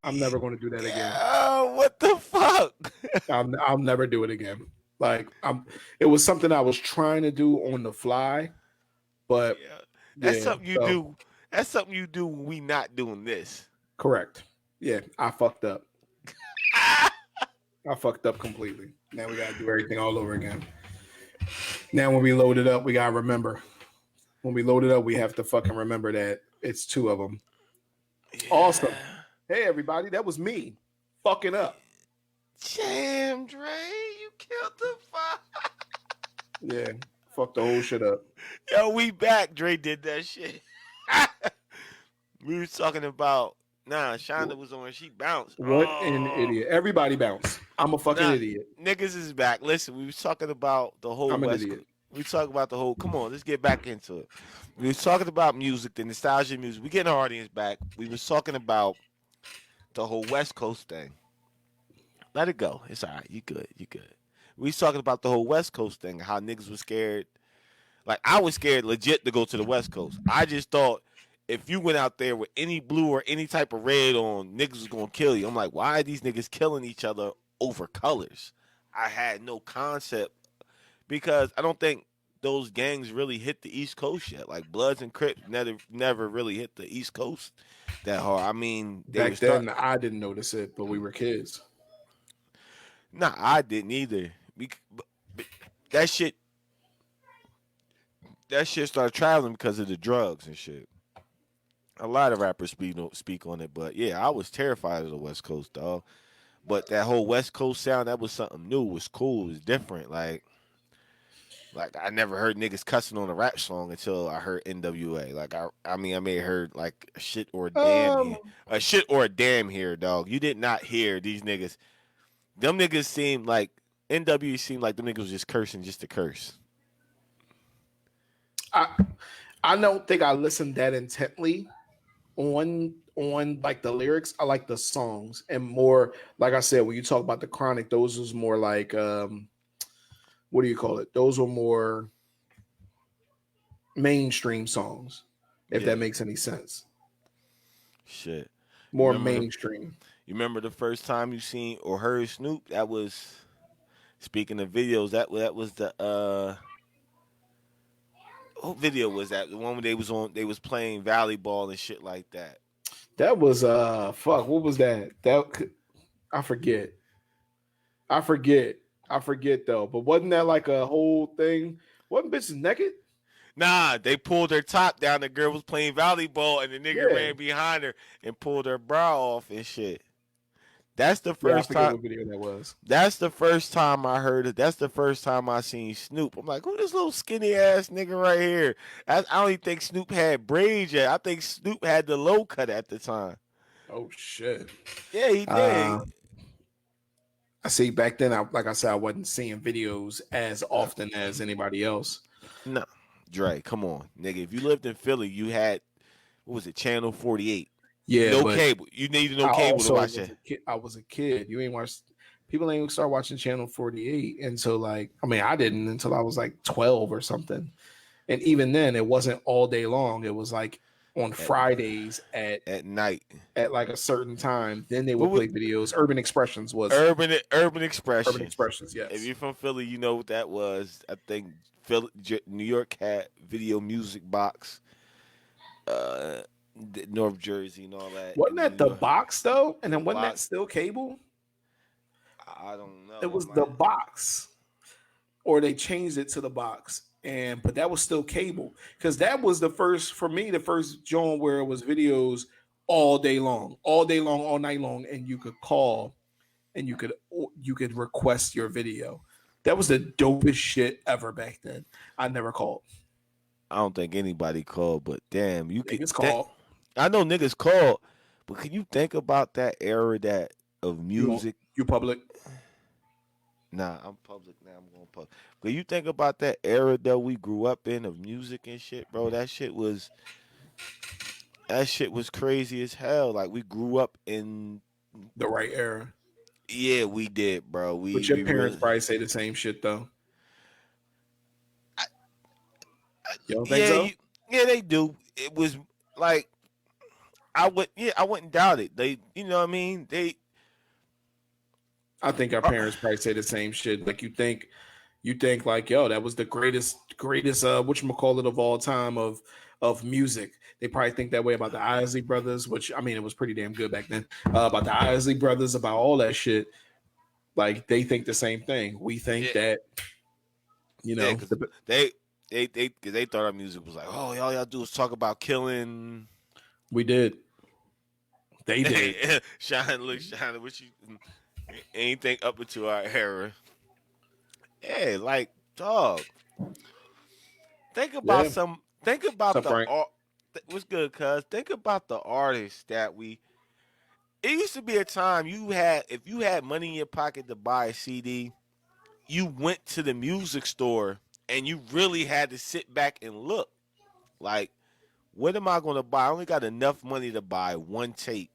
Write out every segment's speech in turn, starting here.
I'm never going to do that again. Oh, what the fuck? I'll never do it again. Like it was something I was trying to do on the fly, but Yeah, that's yeah. something you So do. That's something you do when we not doing this. correct. Yeah, I fucked up. I fucked up completely. Now we gotta do everything all over again. Now when we load it up, we gotta remember. When we load it up, we have to fucking remember that it's two of them. Awesome. Yeah. Hey everybody, that was me fucking up. Damn, Dre, you killed the fuck. Yeah, fuck the whole shit up. Yo, we back. Dre did that shit. We was talking about Shonda was on. She bounced. What an Oh, idiot! Everybody bounce. I'm a fucking nah, idiot. niggas is back. Listen, we was talking about the whole I'm an West. idiot. We talk about the whole. Come on, let's get back into it. We was talking about music, the nostalgia of music. We getting our audience back. We was talking about the whole West Coast thing. Let it go. It's all right. You good. You good. We was talking about the whole West Coast thing. How niggas was scared. Like I was scared legit to go to the West Coast. I just thought if you went out there with any blue or any type of red on, niggas was gonna kill you. I'm like, why are these niggas killing each other over colors? I had no concept because I don't think those gangs really hit the East Coast yet. Like Bloods and Crips never really hit the East Coast that hard. I mean, they were Back then, start. I didn't notice it, but we were kids. Nah, I didn't either. But that shit, that shit started traveling because of the drugs and shit. A lot of rappers speak on it, but yeah, I was terrified of the West Coast, dog. But that whole West Coast sound, that was something new. It was cool. It was different. Like I never heard niggas cussing on a rap song until I heard NWA. Like I mean, I may have heard like a shit or a damn here, Um, a shit or a damn here, dog. You did not hear these niggas. Them niggas seemed like NWA seemed like them niggas was just cursing just to curse. I I don't think I listened that intently on like the lyrics. I like the songs and more. Like I said, when you talk about the Chronic, those was more like what do you call it? Those were more mainstream songs, if that Yeah, makes any sense. shit. You More remember the mainstream. you remember the first time you seen or heard Snoop? That was speaking of videos. That was the what video was that? The one where they was on. They was playing volleyball and shit like that. That was fuck. What was that? I forget. I forget. I forget though. But wasn't that like a whole thing? Wasn't bitches naked? Nah, they pulled her top down. The girl was playing volleyball, and the nigga Yeah. ran behind her and pulled her bra off and shit. That's the Yeah, I first forget time. what video that was. That's the first time I heard it. That's the first time I seen Snoop. I'm like, who this little skinny ass nigga right here? I don't even think Snoop had braids yet. I think Snoop had the low cut at the time. Oh shit. Yeah, he Uh did. I see back then like I said, I wasn't seeing videos as often as anybody else. No, Dre, come on, nigga. If you lived in Philly, you had what was it, Channel 48? Yeah, No but cable. You needed no I cable to also watch was that. a kid. I was a kid. You ain't watch people ain't start watching Channel 48 until like I mean I didn't until I was like 12 or something. And even then it wasn't all day long. It was like on At Fridays at night. at like a certain time. Then they What would was play videos. Urban Expressions was Urban Urban Expression? Expressions, If yes. you're from Philly, you know what that was. I think Philly, New York had Video Music Box, uh, North Jersey and all that. Wasn't In New that the York, box though? And the then wasn't that box. still cable? I don't It know. I was the might. box. Or they changed it to the box. And but that was still cable. Because that was the first for me, the first joint where it was videos all day long, all night long, and you could call and you could request your video. That was the dopest shit ever back then. I never called. I don't think anybody called, but damn, you could. Niggas called. I know niggas called, but can you think about that era that of You won't music? you public. Nah, I'm public now. I'm going public. But you think about that era that we grew up in of music and shit, bro. That shit was crazy as hell. Like we grew up in. The right era. Yeah, we did, bro. But your We parents really. probably say the same shit though. You don't think Yeah, so? yeah, they do. It was like I wouldn't doubt it. They, you know what I mean? They, I think our parents probably say the same shit. Like you think like, yo, that was the greatest whatchamacallit of all time of music. They probably think that way about the Isley Brothers, which I mean it was pretty damn good back then. About the Isley Brothers, about all that shit. Like they think the same thing. We think yeah, that, you yeah, know, because they thought our music was like, oh, all y'all do is talk about killing. we did. They did. Shine, look, Shine, what you anything up into our era? Yeah, like dog. Think about Yeah. some. Think about So the Frank. art. What's good, cuz? Think about the artists that we. It used to be a time if you had money in your pocket to buy a CD, you went to the music store and you really had to sit back and look. Like, what am I going to buy? I only got enough money to buy one tape.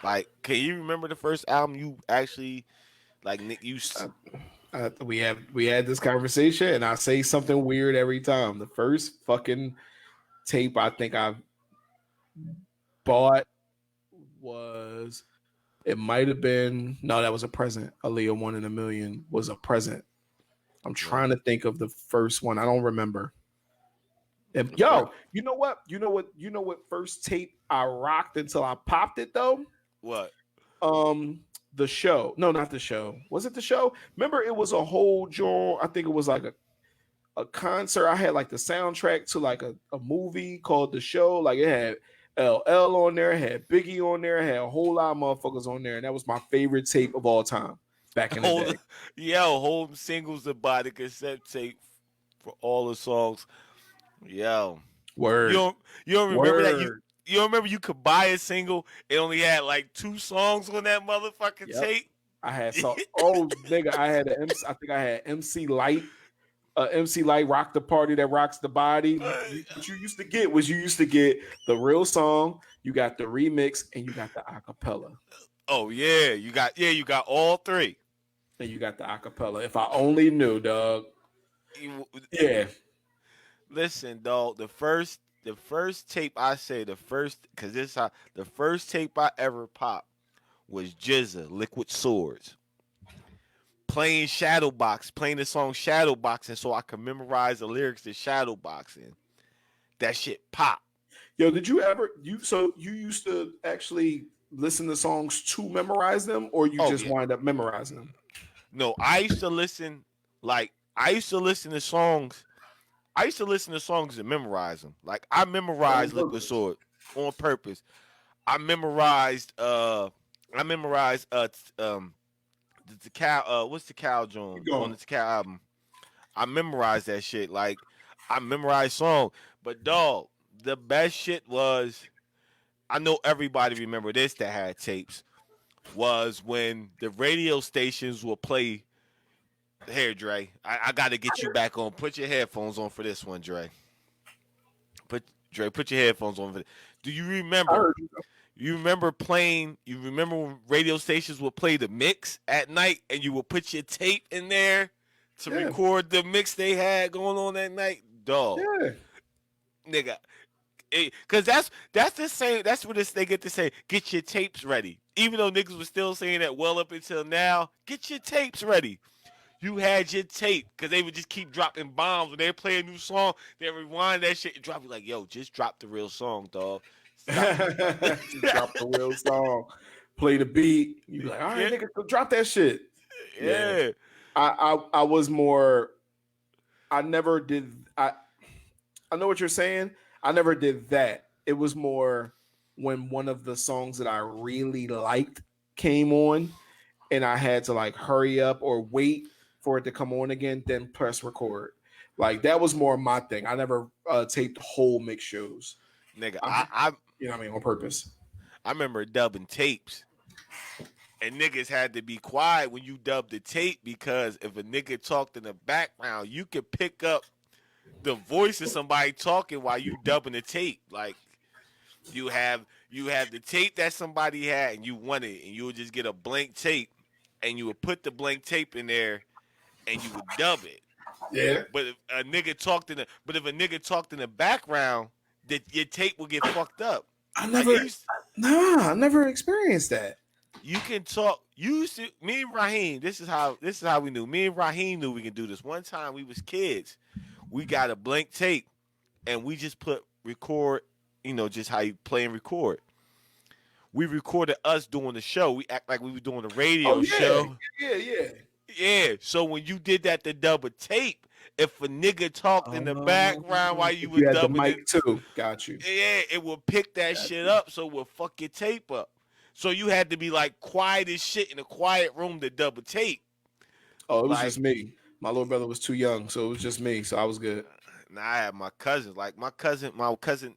Like, can you remember the first album you actually like? Nick, We had this conversation, and I say something weird every time. The first fucking tape I think I bought was it might have been no, that was a present. Aaliyah 1 in a Million was a present. I'm trying to think of the first one. I don't remember. Yo, you know what? You know what first tape I rocked until I popped it though? what? The show. No, not the show. Was it the show? Remember it was a whole joint. I think it was like a concert. I had like the soundtrack to like a movie called The Show. Like it had LL on there, it had Biggie on there, it had a whole lot of motherfuckers on there, and that was my favorite tape of all time back in the day. Hold singles to buy the cassette tape for all the songs. Yo, Word. you don't remember that Word. you don't remember you could buy a single. It only had like 2 songs on that motherfucking Yep. tape. I had nigga, I had an MC, I think I had MC Light. MC Light Rock the Party That Rocks the Body. What you used to get was you used to get the real song, you got the remix, and you got the acapella. Oh yeah, you got all 3. And you got the acapella. If I only knew, dog. Yeah. Listen, dog. The first tape I say because this how the first tape I ever popped was Jizza, Liquid Swords. Playing Shadowbox, playing the song Shadowboxing so I could memorize the lyrics to Shadowboxing. That shit pop. Yo, did you ever you used to actually listen to songs to memorize them, or you just wind up memorizing them? No, I used to listen to songs. I used to listen to songs and memorize them. Like I memorized Liquid Sword on purpose. I memorized the cow what's the cow joint on the cow album. I memorized that shit. Like I memorized song. But dog, the best shit was I know everybody remember this that had tapes was when the radio stations will play. Here, Dre, I got to get you back on. Put your headphones on for this one, Dre. Put your headphones on. Do you remember? You remember playing? You remember when radio stations would play the mix at night, and you would put your tape in there to record the mix they had going on that night, dog. Yeah. Nigga, because that's the same. That's what they get to say. Get your tapes ready. Even though niggas was still saying that well up until now. Get your tapes ready. You had your tape because they would just keep dropping bombs when they play a new song. They rewind that shit and drop it like, yo, just drop the real song, dog. Drop the real song. Play the beat. You be like, all right, nigga, drop that shit. Yeah. I was more. I never did. I know what you're saying. I never did that. It was more when one of the songs that I really liked came on, and I had to like hurry up or wait for it to come on again, then press record. Like that was more my thing. I never taped whole mix shows. Nigga, I you know what I mean, on purpose. I remember dubbing tapes. And niggas had to be quiet when you dubbed the tape because if a nigga talked in the background, you could pick up the voice of somebody talking while you dubbing the tape. Like you have the tape that somebody had and you want it, and you would just get a blank tape and you would put the blank tape in there and you would dub it. Yeah. But if a nigga talked in the background, that your tape will get fucked up. I Like never, I never experienced that. you can talk. You see, me and Raheem. This is how we knew. Me and Raheem knew we can do this. One time we was kids. We got a blank tape, and we just put record. You know, just how you play and record. We recorded us doing the show. We act like we were doing a radio show. Yeah. Yeah. So when you did that to double tape, if a nigga talked in the background while you was had the dubbing mic it, too. Got you. yeah, it would pick that shit up, so it would fuck your tape up. So you had to be like quiet as shit in a quiet room to double tape. Oh, it was Like- just me. My little brother was too young, so it was just me. So I was good. Now I had my cousins. Like my cousin,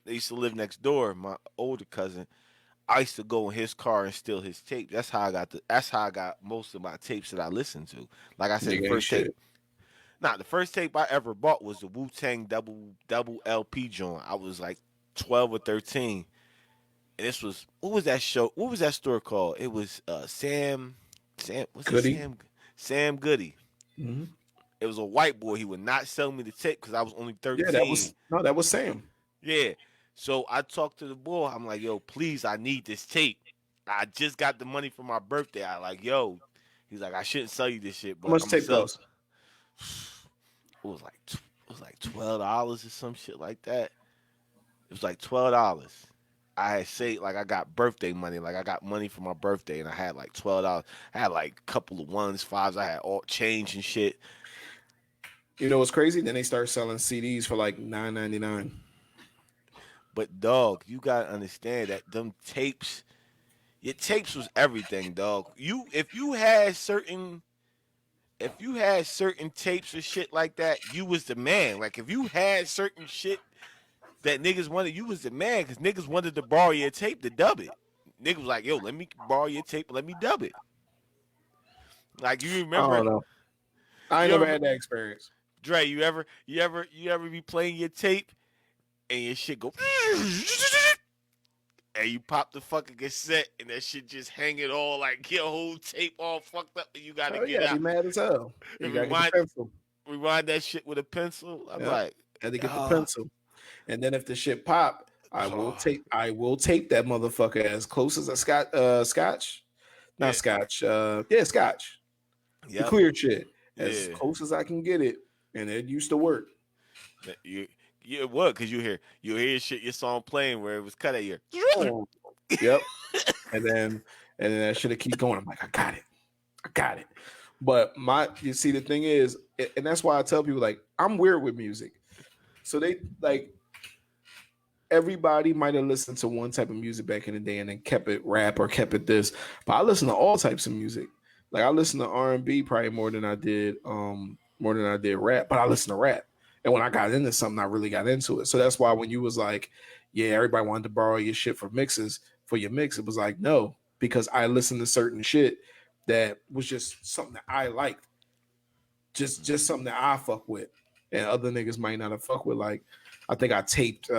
they used to live next door. My older cousin, I used to go in his car and steal his tape. That's how I got most of my tapes that I listened to. Like I said, Nigga the ain't first tape. shit. The first tape I ever bought was the Wu-Tang double LP joint. I was like 12 or 13. And this was, what was that show? What was that store called? It was Sam what's Goody? it? Sam Goody. Mhm. It was a white boy. He would not sell me the tape because I was only 13. Yeah, that was Sam. Yeah. So I talked to the boy. I'm like, yo, please, I need this tape. I just got the money for my birthday. I like, yo. He's like, I shouldn't sell you this shit, but How much I'm tape sell. cost? It was like $12 or some shit like that. It was like $12. I had saved, like, I got birthday money. Like, I got money for my birthday, and I had like $12. I had like a couple of ones, fives. I had all change and shit. You know what's crazy? Then they start selling CDs for like $9.99. But dog, you gotta understand that them tapes, your tapes was everything, dog. If you had certain tapes or shit like that, you was the man. Like if you had certain shit that niggas wanted, you was the man because niggas wanted to borrow your tape to dub it. Niggas was like, yo, let me borrow your tape, let me dub it. Like you I remember, don't know. I ain't You never ever- had that experience. Dre, you ever be playing your tape and your shit go and you pop the fucking cassette and that shit just hanging all like your whole tape all fucked up and you gotta Oh, get yeah, out. be mad as hell. You And gotta get the pencil. rewind that shit with a pencil. I'm Yeah. like, Had to get the Ah. pencil. And then if the shit pop, I will tape that motherfucker as close as a scotch. Not Yeah. scotch. Scotch. The yep. clear shit. As Yeah. close as I can get it. And it used to work. You what? Cause you hear your shit, your song playing where it was cut at your. Yep. And then that shit keep going. I'm like, I got it. But you see, the thing is, and that's why I tell people, like, I'm weird with music. So they like everybody might have listened to one type of music back in the day and then kept it rap or kept it this. But I listen to all types of music. Like I listen to R&B probably more than I did rap, but I listen to rap. And when I got into something, I really got into it. So that's why when you was like, yeah, everybody wanted to borrow your shit for your mix, it was like, no, because I listened to certain shit that was just something that I liked. Just something that I fuck with. And other niggas might not have fuck with. Like, I think I taped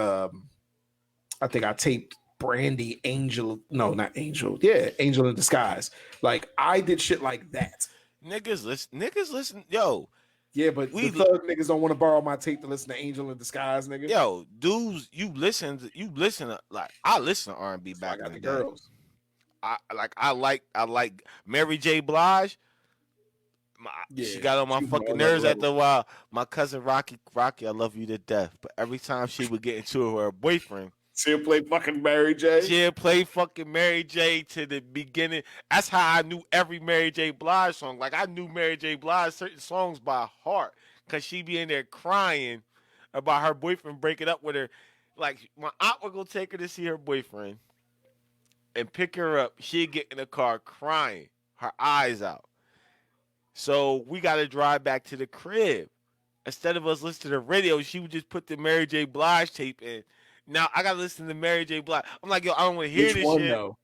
Brandy Angel. No, not Angel. Yeah, Angel in Disguise. Like, I did shit like that. Niggas listen. Yo, Yeah, but the thug niggas don't want to borrow my tape to listen to Angel in Disguise, nigga. yo, dudes, you listen to like I listen to R&B back I got in the the day. girls. I like Mary J. Blige. She got on my she was fucking on that nerves after a level. while. My cousin Rocky, I love you to death. But every time she would get into it with her boyfriend, She'll play fucking Mary J. she'd play fucking Mary J. to the beginning. That's how I knew every Mary J. Blige song. Like I knew Mary J. Blige certain songs by heart because she be in there crying about her boyfriend breaking up with her. Like my aunt would go take her to see her boyfriend and pick her up. She'd get in the car crying, her eyes out. So we got to drive back to the crib. Instead of us listening to the radio, she would just put the Mary J. Blige tape in. Now I got to listen to Mary J. Blige. I'm like, yo, I don't want to hear Which this one shit. though?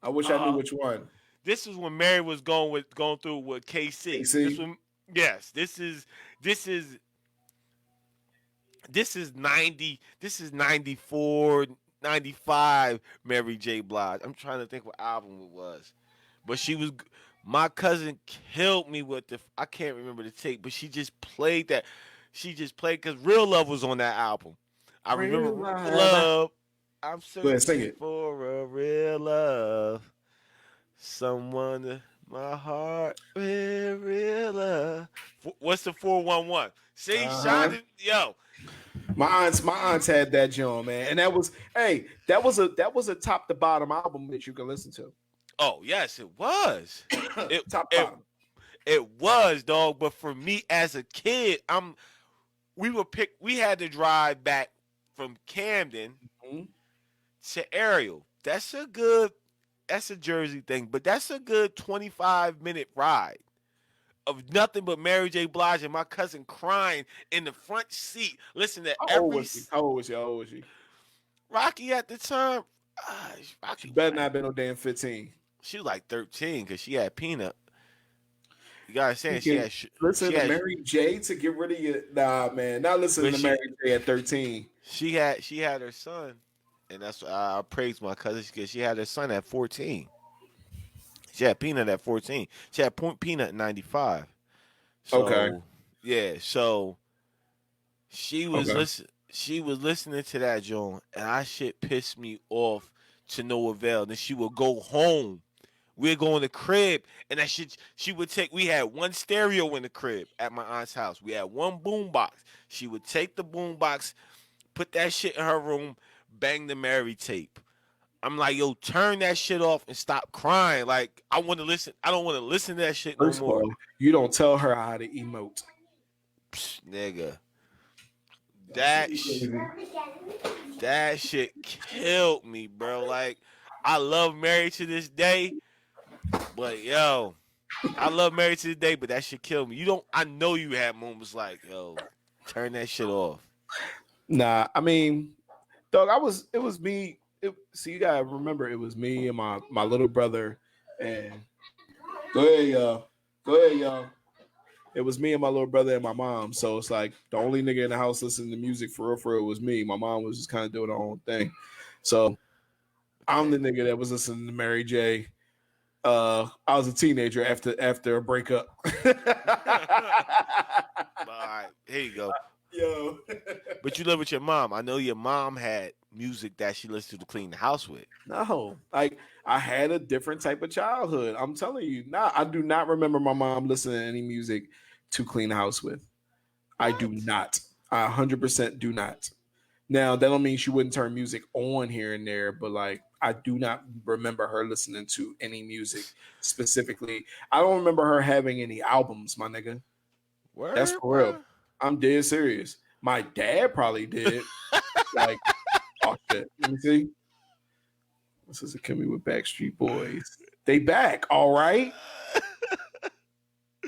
I wish I knew which one. This is when Mary was going through with KC. KC? This is 90. This is 94, 95 Mary J. Blige. I'm trying to think what album it was. But my cousin killed me with I can't remember the tape, but she just played that. She just played because Real Love was on that album. I remember Real real love. love. I'm Go ahead, sing searching it. for a real love. Someone to my heart with real love. What's the 411? See, Uh-huh. Shonda, yo. My aunts had that joint, man. And that was that was a top to bottom album that you can listen to. Oh, yes, it was. It Top to it bottom. it was, dog. But for me as a kid, we had to drive back from Camden Mhm. to Ariel. That's a Jersey thing, but that's a good 25-minute ride of nothing but Mary J. Blige and my cousin crying in the front seat. Listen to How old every was she? How old was she? How old was she? Rocky at the time. She Rocky was better like not been no damn 15. she was like 13 because she had Peanut. You gotta You understand can listen she to had Mary J to get rid of your nah, man. Not listening but to Mary J at 13. she had her son, and that's why I praise my cousin because she had her son at 14. She had Peanut at 14. She had Point Peanut in 95. Okay. So yeah, so Okay. she was listening to that Joan, and that shit pissed me off to no avail. Then she would go home. We'd go in the crib, and that shit she would take. We had one stereo in the crib at my aunt's house. We had one boom box. She would take the boom box, put that shit in her room, bang the Mary tape. I'm like, yo, turn that shit off and stop crying. Like, I want to listen. I don't want to listen to that shit no First of more. all, you don't tell her how to emote. Psh, nigga, That's that crazy. that shit killed me, bro. Like, I love Mary to this day, but yo, I love Mary to this day, but that shit killed me. You don't. I know you had moments like, yo, turn that shit off. Nah, I mean, dog, it was me. See, you gotta remember it was me and my little brother and go ahead, y'all. Go ahead, y'all. It was me and my little brother and my mom. So it's like the only nigga in the house listening to music for real was me. My mom was just kind of doing her own thing. So I'm the Okay. nigga that was listening to Mary J. I was a teenager after a breakup. All right, here you go. Yo. But you live with your mom. I know your mom had music that she listened to clean the house with. No, like I had a different type of childhood. I'm telling you, nah, I do not remember my mom listening to any music to clean the house with. I do What? not. I 100% do not. Now that don't mean she wouldn't turn music on here and there, but like I do not remember her listening to any music specifically. I don't remember her having any albums, my nigga. That's Word, for real. bro. I'm dead serious. My dad probably did. Like, oh shit. Let me see. This is a Kimmy with Backstreet Boys. They back, all right.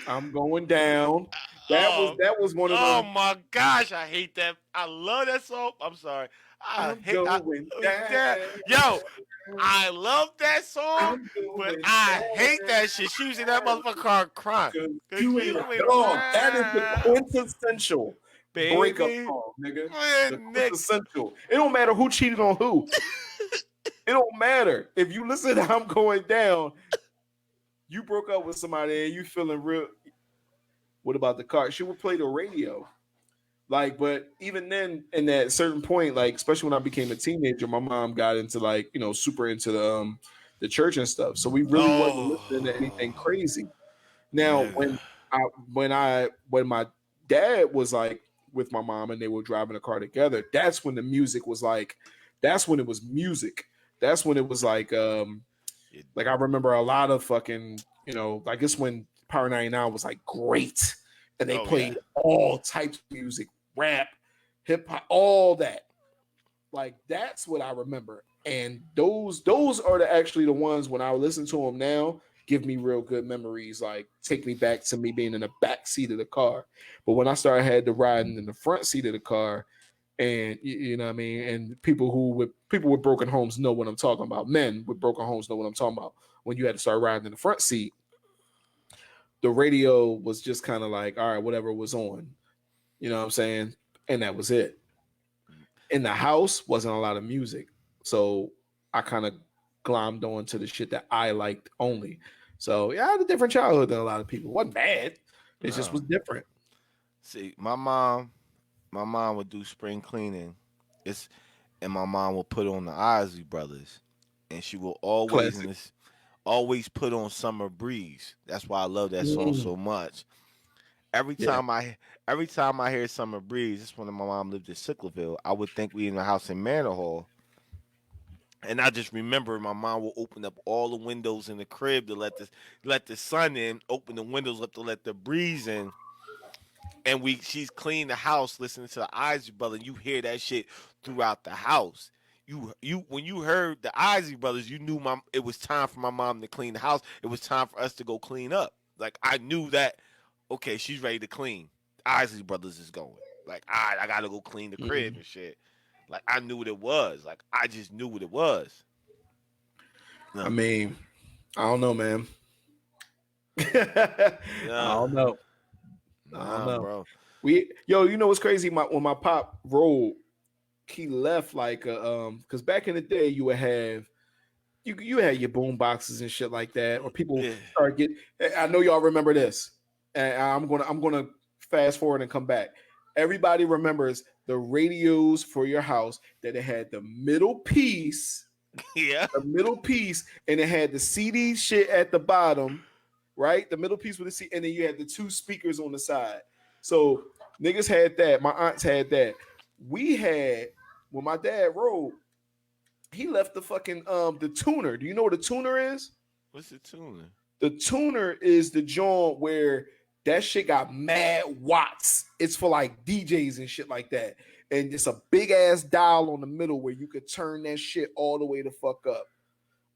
I'm going down. Oh, That was one of oh them. my gosh, I hate that. I love that song. I'm sorry. I'm going That. down. Yo, I love that song, I'm but going I hate that shit. She was in that down. motherfucker car crying. Cause Cause you ain't you a went dog. That is the down, quintessential breakup baby. song, nigga. The Man, Nick. quintessential. It don't matter who cheated on who. It don't matter. If you listen to I'm Going Down, you broke up with somebody and you feeling real. What about the car? She would play the radio. Like, but even then, in that certain point, like, especially when I became a teenager, my mom got into like, super into the church and stuff. So we really wasn't listening to anything Oh, crazy. Now, nigga. when my dad was like with my mom and they were driving a car together, that's when the music was like, that's when it was music. That's when it was like I remember a lot of fucking, like it's when Power 99 was like great. And they Oh yeah. played all types of music, rap, hip hop, all that. Like that's what I remember. And those are actually the ones when I listen to them now, give me real good memories, like take me back to me being in the back seat of the car. But when I started had to riding in the front seat of the car, and you know what I mean, and people with broken homes know what I'm talking about. Men with broken homes know what I'm talking about. When you had to start riding in the front seat, the radio was just kind of like, all right, whatever was on. You know what I'm saying? And that was it. In the house wasn't a lot of music. So I kind of glommed on to the shit that I liked only. So yeah, I had a different childhood than a lot of people. It wasn't bad. It just No. was different. See, my mom would do spring cleaning It's and my mom will put on the Isley Brothers, and she will always Classic. always put on Summer Breeze. That's why I love that song Mm. so much. Every Yeah. time I every time I hear Summer Breeze, this when my mom lived in Sicklerville. I would think we in the house in Manor Hall, and I just remember my mom will open up all the windows in the crib to let the sun in, open the windows up to let the breeze in, and she's cleaning the house listening to the Isley Brothers. You hear that shit throughout the house. You when you heard the Isley Brothers, you knew it was time for my mom to clean the house. It was time for us to go clean up. Like I knew that okay, she's ready to clean. Isley Brothers is going. Like I gotta go clean the crib Mm. and shit. Like I knew what it was. Like I just knew what it was. I No. mean, I don't know, man. I Nah, don't know. I don't nah, know. bro. You know what's crazy? When my pop rolled, he left like because back in the day you would have you had your boom boxes and shit like that, or people Yeah. start get. I know y'all remember this, and I'm gonna fast forward and come back. Everybody remembers the radios for your house that it had Yeah. the middle piece, and it had the CD shit at the bottom, right? The middle piece with the CD, and then you had the two speakers on the side. So niggas had that. My aunts had that. We had when my dad rode, he left the fucking the tuner. Do you know what a tuner is? What's the tune? The tuner is the joint where that shit got mad watts. It's for like DJs and shit like that. And it's a big ass dial on the middle where you could turn that shit all the way the fuck up.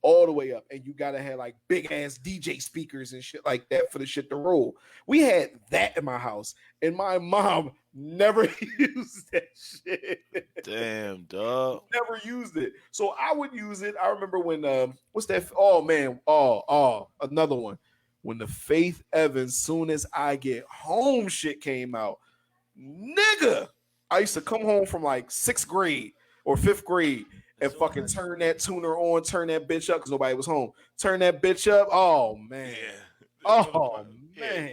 All the way up. And you gotta have like big ass DJ speakers and shit like that for the shit to roll. We had that in my house, and my mom never used that shit. Damn, dog. Never used it. So I would use it. I remember when what's that? Oh man, another one. When the Faith Evans, soon as I get home shit came out. Nigga. I used to come home from like sixth grade or fifth grade and So fucking much. turn that tuner on, turn that bitch up because nobody was home. Turn that bitch up. Oh man. Yeah. The middle Oh part, yeah. man.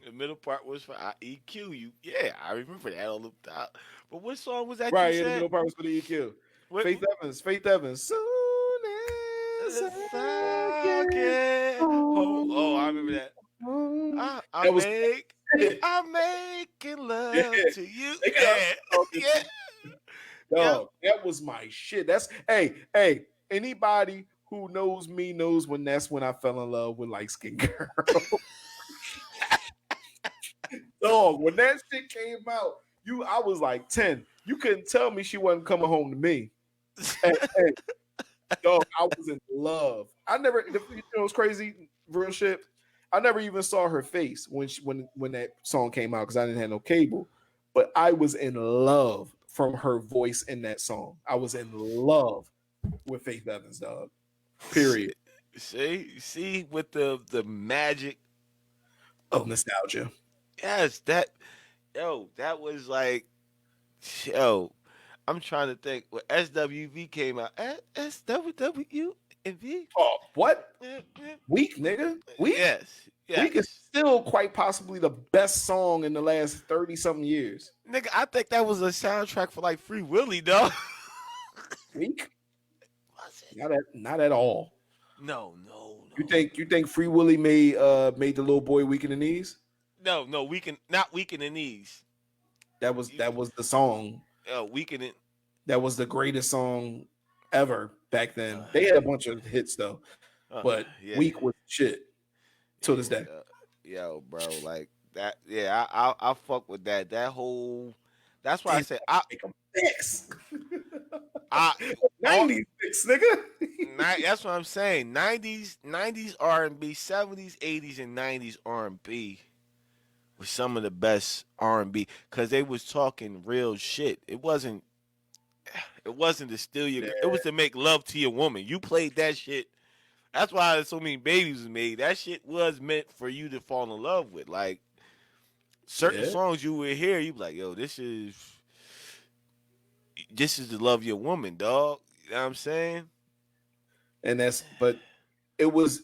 The middle part was for EQ. Yeah, I remember that on the top. But what song was that you Right, yeah, the said? middle part was for the EQ. What, Faith Evans, Faith Evans. Soon as I get oh, I remember home. that. I That was make, it. I'm making Yeah. love to you. They got Yeah, talking. yeah, yeah. Dog, that was my shit. That's hey. Anybody who knows me knows that's when I fell in love with light skinned girl. Dog, when that shit came out, I was like 10. You couldn't tell me she wasn't coming home to me. Hey, dog, I was in love. I never, you know, it's crazy, real shit. I never even saw her face when that song came out because I didn't have no cable. But I was in love from her voice in that song. I was in love with Faith Evans, dog. Period. See, with the magic Of of nostalgia. yes, that was like, yo, I'm trying to think. When SWV came out, SWW and V. Oh, what? Weak, nigga. Weak. Yes, Weak is yes. still quite possibly the best song in the last 30 something years. Nigga, I think that was a soundtrack for like Free Willy, dog. Weak? Was it? Not at all. No. You think Free Willy made the little boy weak in the knees? No, not weak in the knees. That was the song. Weaken it. That was the greatest song ever back then. They had a bunch of hits though, but Yeah, Weak was shit to this day. yo, bro, like that. Yeah, I fuck with that. That whole. That's why I said I Make 'em fix. I 90s fix, nigga. That's what I'm saying. 90s R&B, 70s, 80s, and 90s R&B was some of the best R&B because they was talking real shit. It wasn't to steal your. Yeah. It was to make love to your woman. You played that shit. That's why so many babies was made. That shit was meant for you to fall in love with. Like certain Yeah. songs you would hear, you be like, yo, this is to love your woman, dog. You know what I'm saying? But it was,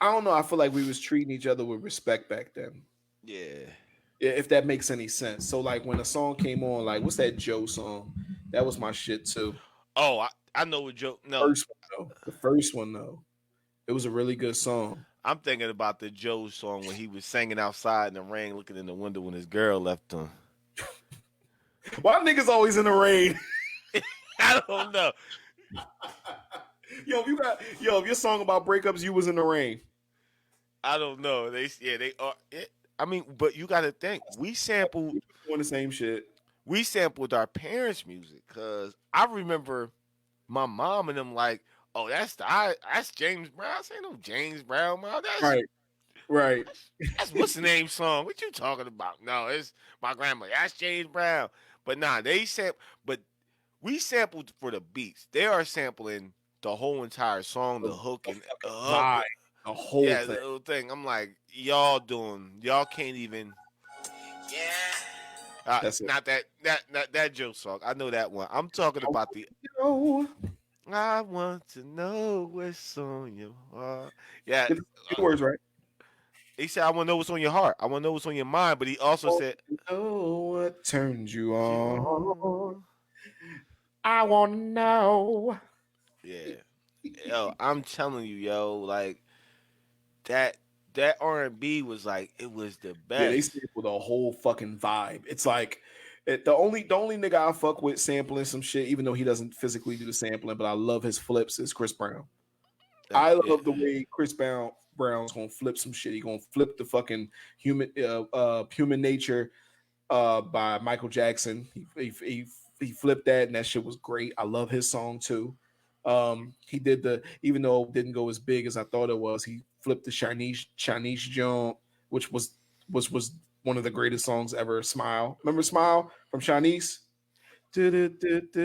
I don't know. I feel like we was treating each other with respect back then. Yeah. If that makes any sense. So like when a song came on, like what's that Joe song That was my shit too. Oh, I know what Joe. No, First one though. The first one though. It was a really good song. I'm thinking about the Joe song when he was singing outside in the rain, looking in the window when his girl left him. Why niggas always in the rain? I don't know. If your song about breakups, you was in the rain. I don't know. They are. I mean, but you got to think. We sampled Doing the same shit. our parents' music because I remember my mom and them like, oh, that's James Brown. I say no James Brown, man. Right. That's what's the name song? What you talking about? No, it's my grandma. That's James Brown. But nah, but we sampled for the beats. They are sampling the whole entire song, the hook and Vibe, the whole the thing. whole thing. I'm like, y'all can't even. That's it. Not that Joe song. I know that one. I'm talking about the. Oh, I want to know what's on your heart. Yeah, get the words right. he said, I want to know what's on your heart. I want to know what's on your mind. But he also said, know what turns you on. I want to know. yeah. Yo, I'm telling you, yo, like that R&B was like it was the Yeah, they best. sample the whole fucking vibe. It's like the only nigga I fuck with sampling some shit, even though he doesn't physically do the sampling, but I love his flips, is Chris Brown. I Yeah. love the way Chris Brown's gonna flip some shit. He gonna flip the fucking human nature by Michael Jackson. He flipped that, and that shit was great. I love his song too. He did even though it didn't go as big as I thought it was. He flipped the Chinese jump, which was one of the greatest songs ever. Smile, remember Smile from Chinese? That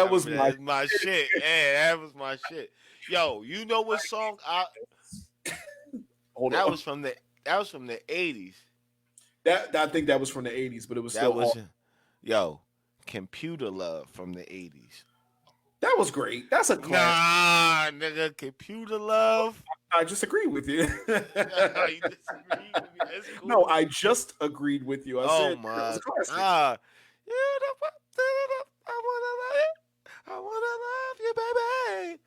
was my shit. Yeah, that was my shit. Yo, you know what song hold that on. was from the 80s. That I think that was from the 80s, but it was That still was yo, Computer Love from the 80s. that was great. That's a classic. Nah, nigga, Computer Love. I just agree with you. You disagree with me. That's cool. No, I just agreed with you. I said my that was a classic. God. I wanna love you, baby.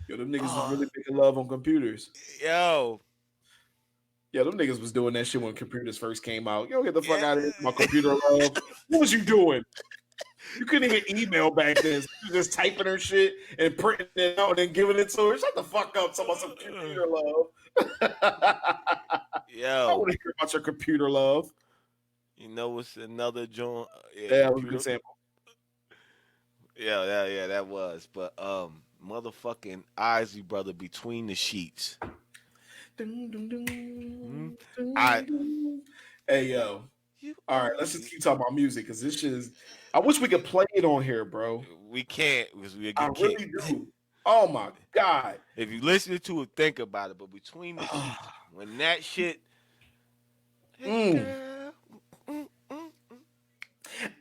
Yo, them niggas was really making love on computers. Yo. Yeah, them niggas was doing that shit when computers first came out. Yo, get the fuck out of here. My computer love. What was you doing? You couldn't even email back then. You was just typing her shit and printing it out and then giving it to her. Shut the fuck up. Talking about some computer love. I Yo. want to hear about your computer love. You know what's another joint? Yeah, that was a good sample. Yeah, that was. But motherfucking Isley Brother, Between the Sheets. Hey yo. All right, let's just keep talking about music because this shit is. I wish we could play it on here, bro. We can't because we get I kicked. really do. Oh my god. If you listen to it, think about it. But Between the Sheets, when that shit.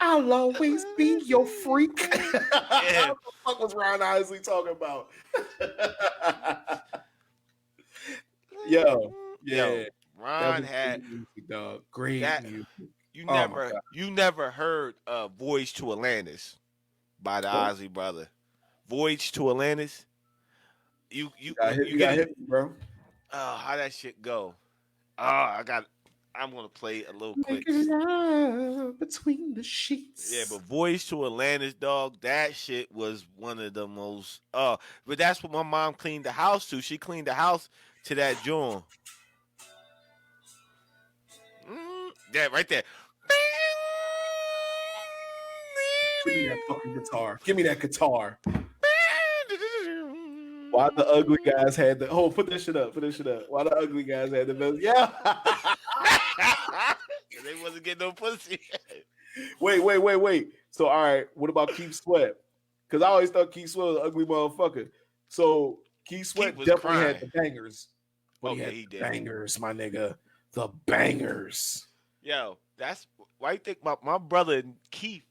I'll always be your freak. Yeah. What the fuck was Ron Isley talking about? Yo, Ron had music, dog. Great music. You never heard Voyage to Atlantis by the Isley Brother. Voyage to Atlantis. You got hit, bro. Oh, how that shit go? I'm gonna play a little quick. Love between the sheets. Yeah, but Voyage to Atlantis, dog, that shit was one of the most but that's what my mom cleaned the house to. She cleaned the house to that joint. Yeah, right there. Give me that fucking guitar. Give me that guitar. Why the ugly guys had the put this shit up. Why the ugly guys had the best? Yeah. They wasn't getting no pussy. Wait. So all right, what about Keith Sweat? Because I always thought Keith Sweat was an ugly motherfucker. So Keith Sweat definitely had the bangers. But he did. Bangers, my nigga. The bangers. Yo, that's why you think my brother Keith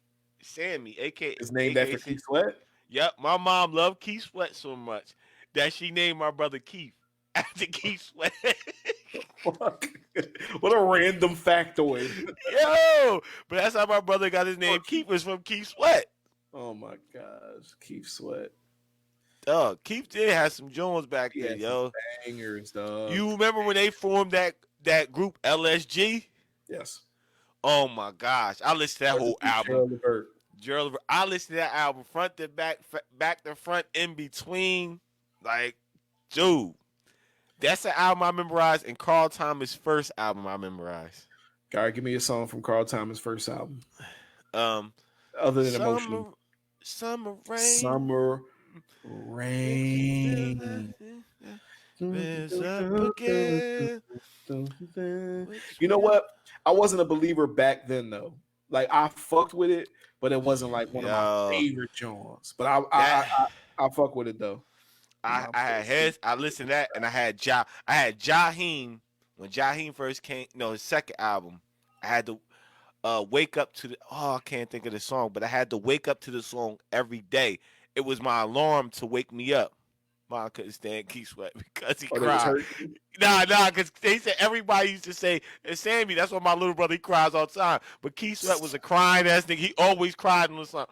Sammy, aka is named after Keith Sweat? Yep, my mom loved Keith Sweat so much that she named my brother Keith after Keith Sweat. Fuck. What a random factoid. Yo, but that's how my brother got his name. Keith was from Keith Sweat. Oh my gosh, Keith Sweat. Keith did have some Jones back He then, had yo. bangers, dog. You remember when they formed that group LSG? Yes. Oh my gosh, I listened to that whole album. Gerald I listened to that album front to back, back to front, in between. Like, dude, that's the album I memorized, and Carl Thomas' first album I memorized. Guy, give me a song from Carl Thomas' first album. Other than Emotion. Summer rain. Summer rain. You know what? I wasn't a believer back then though. Like I fucked with it, but it wasn't like one of my favorite Johns. But I fuck with it though. I listened to that, and I had Jaheim when Jaheim first came. No, his second album. I had to wake up to the. I can't think of the song, but I had to wake up to the song every day. It was my alarm to wake me up. Mom couldn't stand Keith Sweat because he cried. Nah, because they said everybody used to say, and Sammy, that's why my little brother, he cries all the time. But Keith Sweat was a crying ass nigga. He always cried in the song.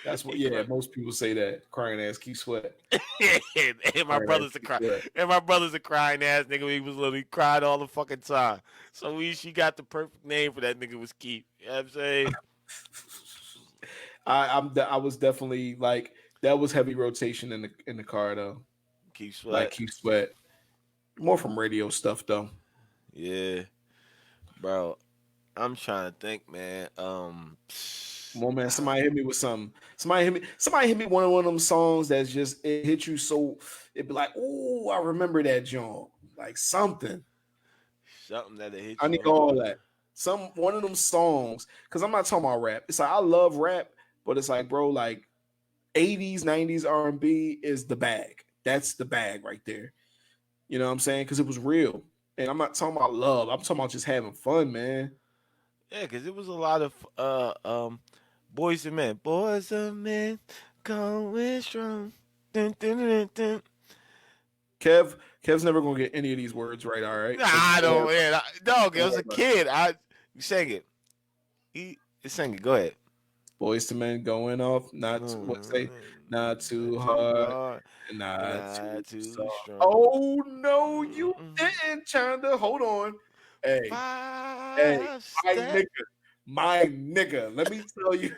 That's what, most people say that. Crying ass Keith Sweat. and my brother's a crying ass nigga when he was little. He cried all the fucking time. So she got the perfect name for that nigga was Keith. You know what I'm saying? I was definitely like, that was heavy rotation in the car though. Keith Sweat. Like Keith Sweat. More from radio stuff though. Yeah. Bro, I'm trying to think, man. Well, man, somebody hit me with something. Somebody hit me one of them songs that's just, it hit you so, it'd be like, oh, I remember that John. Like something that it hit you. I need all that. One of them songs, because I'm not talking about rap. It's like I love rap, but it's like, bro, like 80s, 90s R&B is the bag. That's the bag right there. You know what I'm saying? Because it was real. And I'm not talking about love. I'm talking about just having fun, man. Yeah, because it was a lot of boys and men. Boys and men going strong. Dun, dun, dun, dun. Kev's never going to get any of these words right, all right? Nah, I don't, man. Dog, I was a kid. You sang it. He sang it. Go ahead. Boys to men going off, not too hard, and not too strong. Oh no, you didn't, Chanda. Hold on. Hey, my nigga. Let me tell you.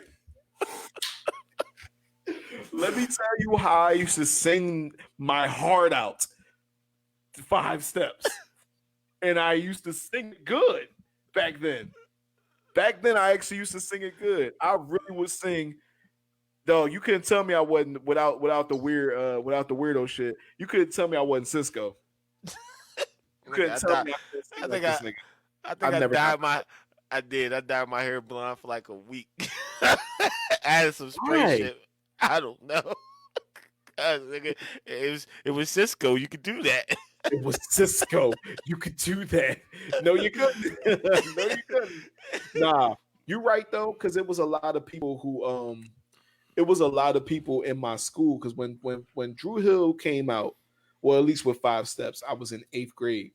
Let me tell you how I used to sing my heart out. 5 steps, and I used to sing it good back then. Back then, I actually used to sing it good. I really would sing. Dog, you couldn't tell me I wasn't without the weirdo shit. You couldn't tell me I wasn't Cisco. You couldn't tell me. I think I dyed my hair blonde for like a week. Added some spray shit. I don't know. It was Cisco. You could do that. It was Cisco. You could do that. No, you couldn't. No, you couldn't. Nah, you're right though, because it was a lot of people who it was a lot of people in my school, because when Dru Hill came out, well, at least with 5 steps, I was in 8th grade.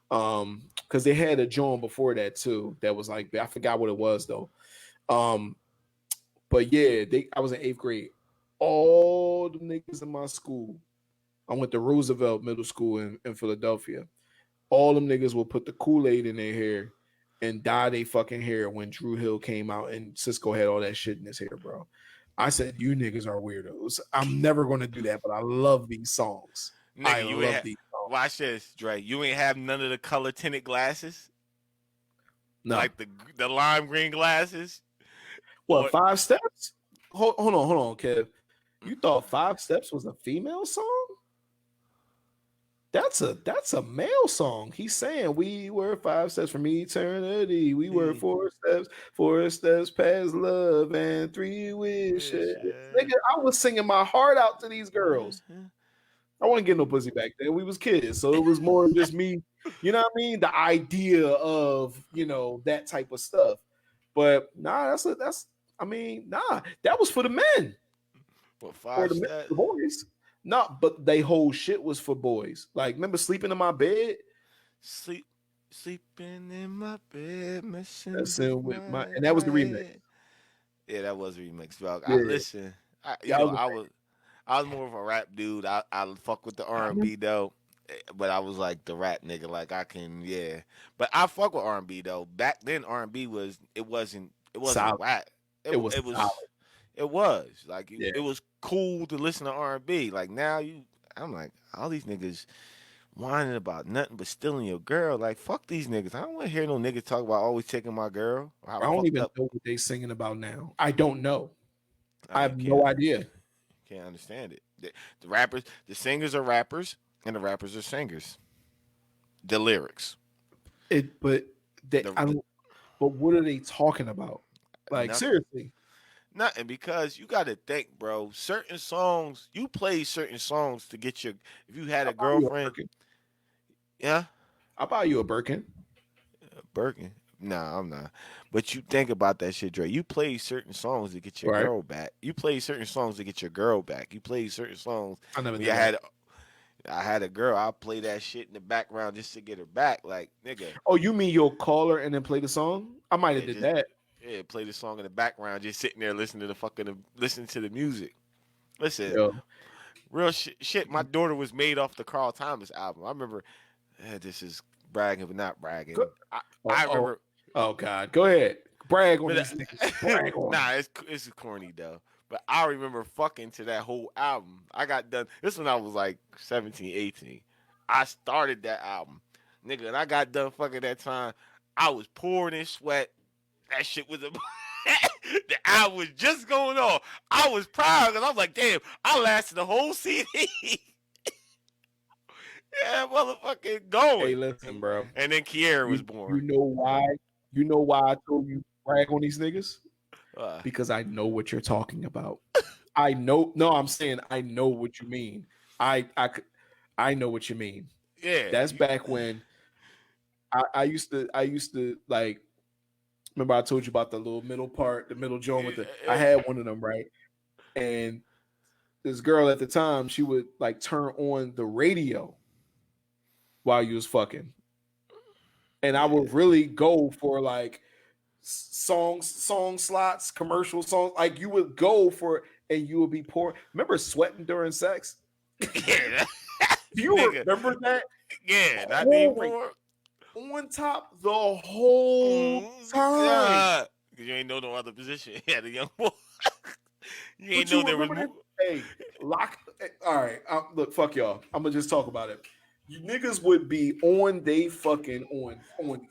Because they had a joint before that too. That was like, I forgot what it was though. But yeah, I was in 8th grade. All the niggas in my school, I went to Roosevelt Middle School in Philadelphia. All them niggas will put the Kool-Aid in their hair and dye their fucking hair when Dru Hill came out and Cisco had all that shit in his hair, bro. I said, you niggas are weirdos. I'm never going to do that, but I love these songs. Nigga, I love these songs. Watch this, Dre. You ain't have none of the color tinted glasses? No. Like the lime green glasses? What, 5 steps? Hold on, Kev. You thought 5 steps was a female song? That's a male song. He's saying we were 5 steps from eternity. We were 4 steps past love and 3 wishes. Nigga, I was singing my heart out to these girls. I wasn't getting no pussy back then. We was kids, so it was more just me. You know what I mean? The idea of, that type of stuff. But nah, that was for the men. Well, 5 steps. The boys. No, but they whole shit was for boys. Like, remember sleeping in my bed? Sleep, sleeping in my bed, messing That's with in with my, my and that was the remix. head. Yeah, that was a remix, dog. I Yeah, listen. I, you yeah, I know, was I was more of a rap dude. I fuck with the I R and remember B though, but I was like the rap nigga. Like I can, yeah. But I fuck with R and B though. Back then, R and B was it wasn't solid. whack. It was It solid. was it was like Yeah. it was cool to listen to R and B. Like now I'm like all these niggas whining about nothing but stealing your girl. Like fuck these niggas. I don't want to hear no niggas talk about always taking my girl or how I don't fucked even up. know what they singing about now. I don't know. I You have no idea. can't understand it. The rappers, the singers are rappers, and the rappers are singers. The lyrics, But they, the, I the don't. But what are they talking about? Like nothing, seriously, nothing. Because you got to think, bro. Certain songs, you play certain songs to get your. If you had I'll a buy you a girlfriend, Birkin. yeah, I'll buy you a Birkin. Birkin. Nah, I'm not. But you think about that shit, Dre. You play certain songs to get your Right? girl back. You play certain songs to get your girl back. You play certain songs I never when did that. I had a girl. I play that shit in the background just to get her back. Like nigga, Oh, you mean you'll call her and then play the song? I might have yeah, did just that. yeah, play the song in the background, just sitting there listening to listening to the music. Listen, Yo. real shit. My daughter was made off the Carl Thomas album. I remember. This is bragging, but not bragging. Go- Oh, I oh, remember. oh God. Go ahead. Brag on But these niggas. Brag on them. nah, it's corny though. But I remember fucking to that whole album. I got done. This when I was like 17, 18. I started that album, nigga, and I got done fucking that time. I was pouring in sweat. That shit was a. The album was just going on. I was proud because I was like, damn, I lasted the whole CD. Yeah, motherfucking Hey, going. listen, bro. And then Kiera was You born. know why? You know why I told you brag on these niggas? Uh, Because I know what you're talking about. I know. No, I'm saying I know what you mean. I know what you mean. yeah. That's back when I used to like. Remember I told you about the little middle part, the middle joint with the. I had one of them, right, and this girl at the time, she would like turn on the radio while you was fucking, and I Yeah. would really go for like song slots, commercial songs. Like you would go for, and you would be poor. Remember sweating during sex? Yeah. Do you Nigga. remember that? Yeah. Not Pouring anymore. on top the whole time. Yeah. Because you ain't know no other position. You had a young boy. You ain't But know you there was remember that? more. Hey, lock. All right, look, fuck y'all. I'm gonna just talk about it. You niggas would be on they fucking on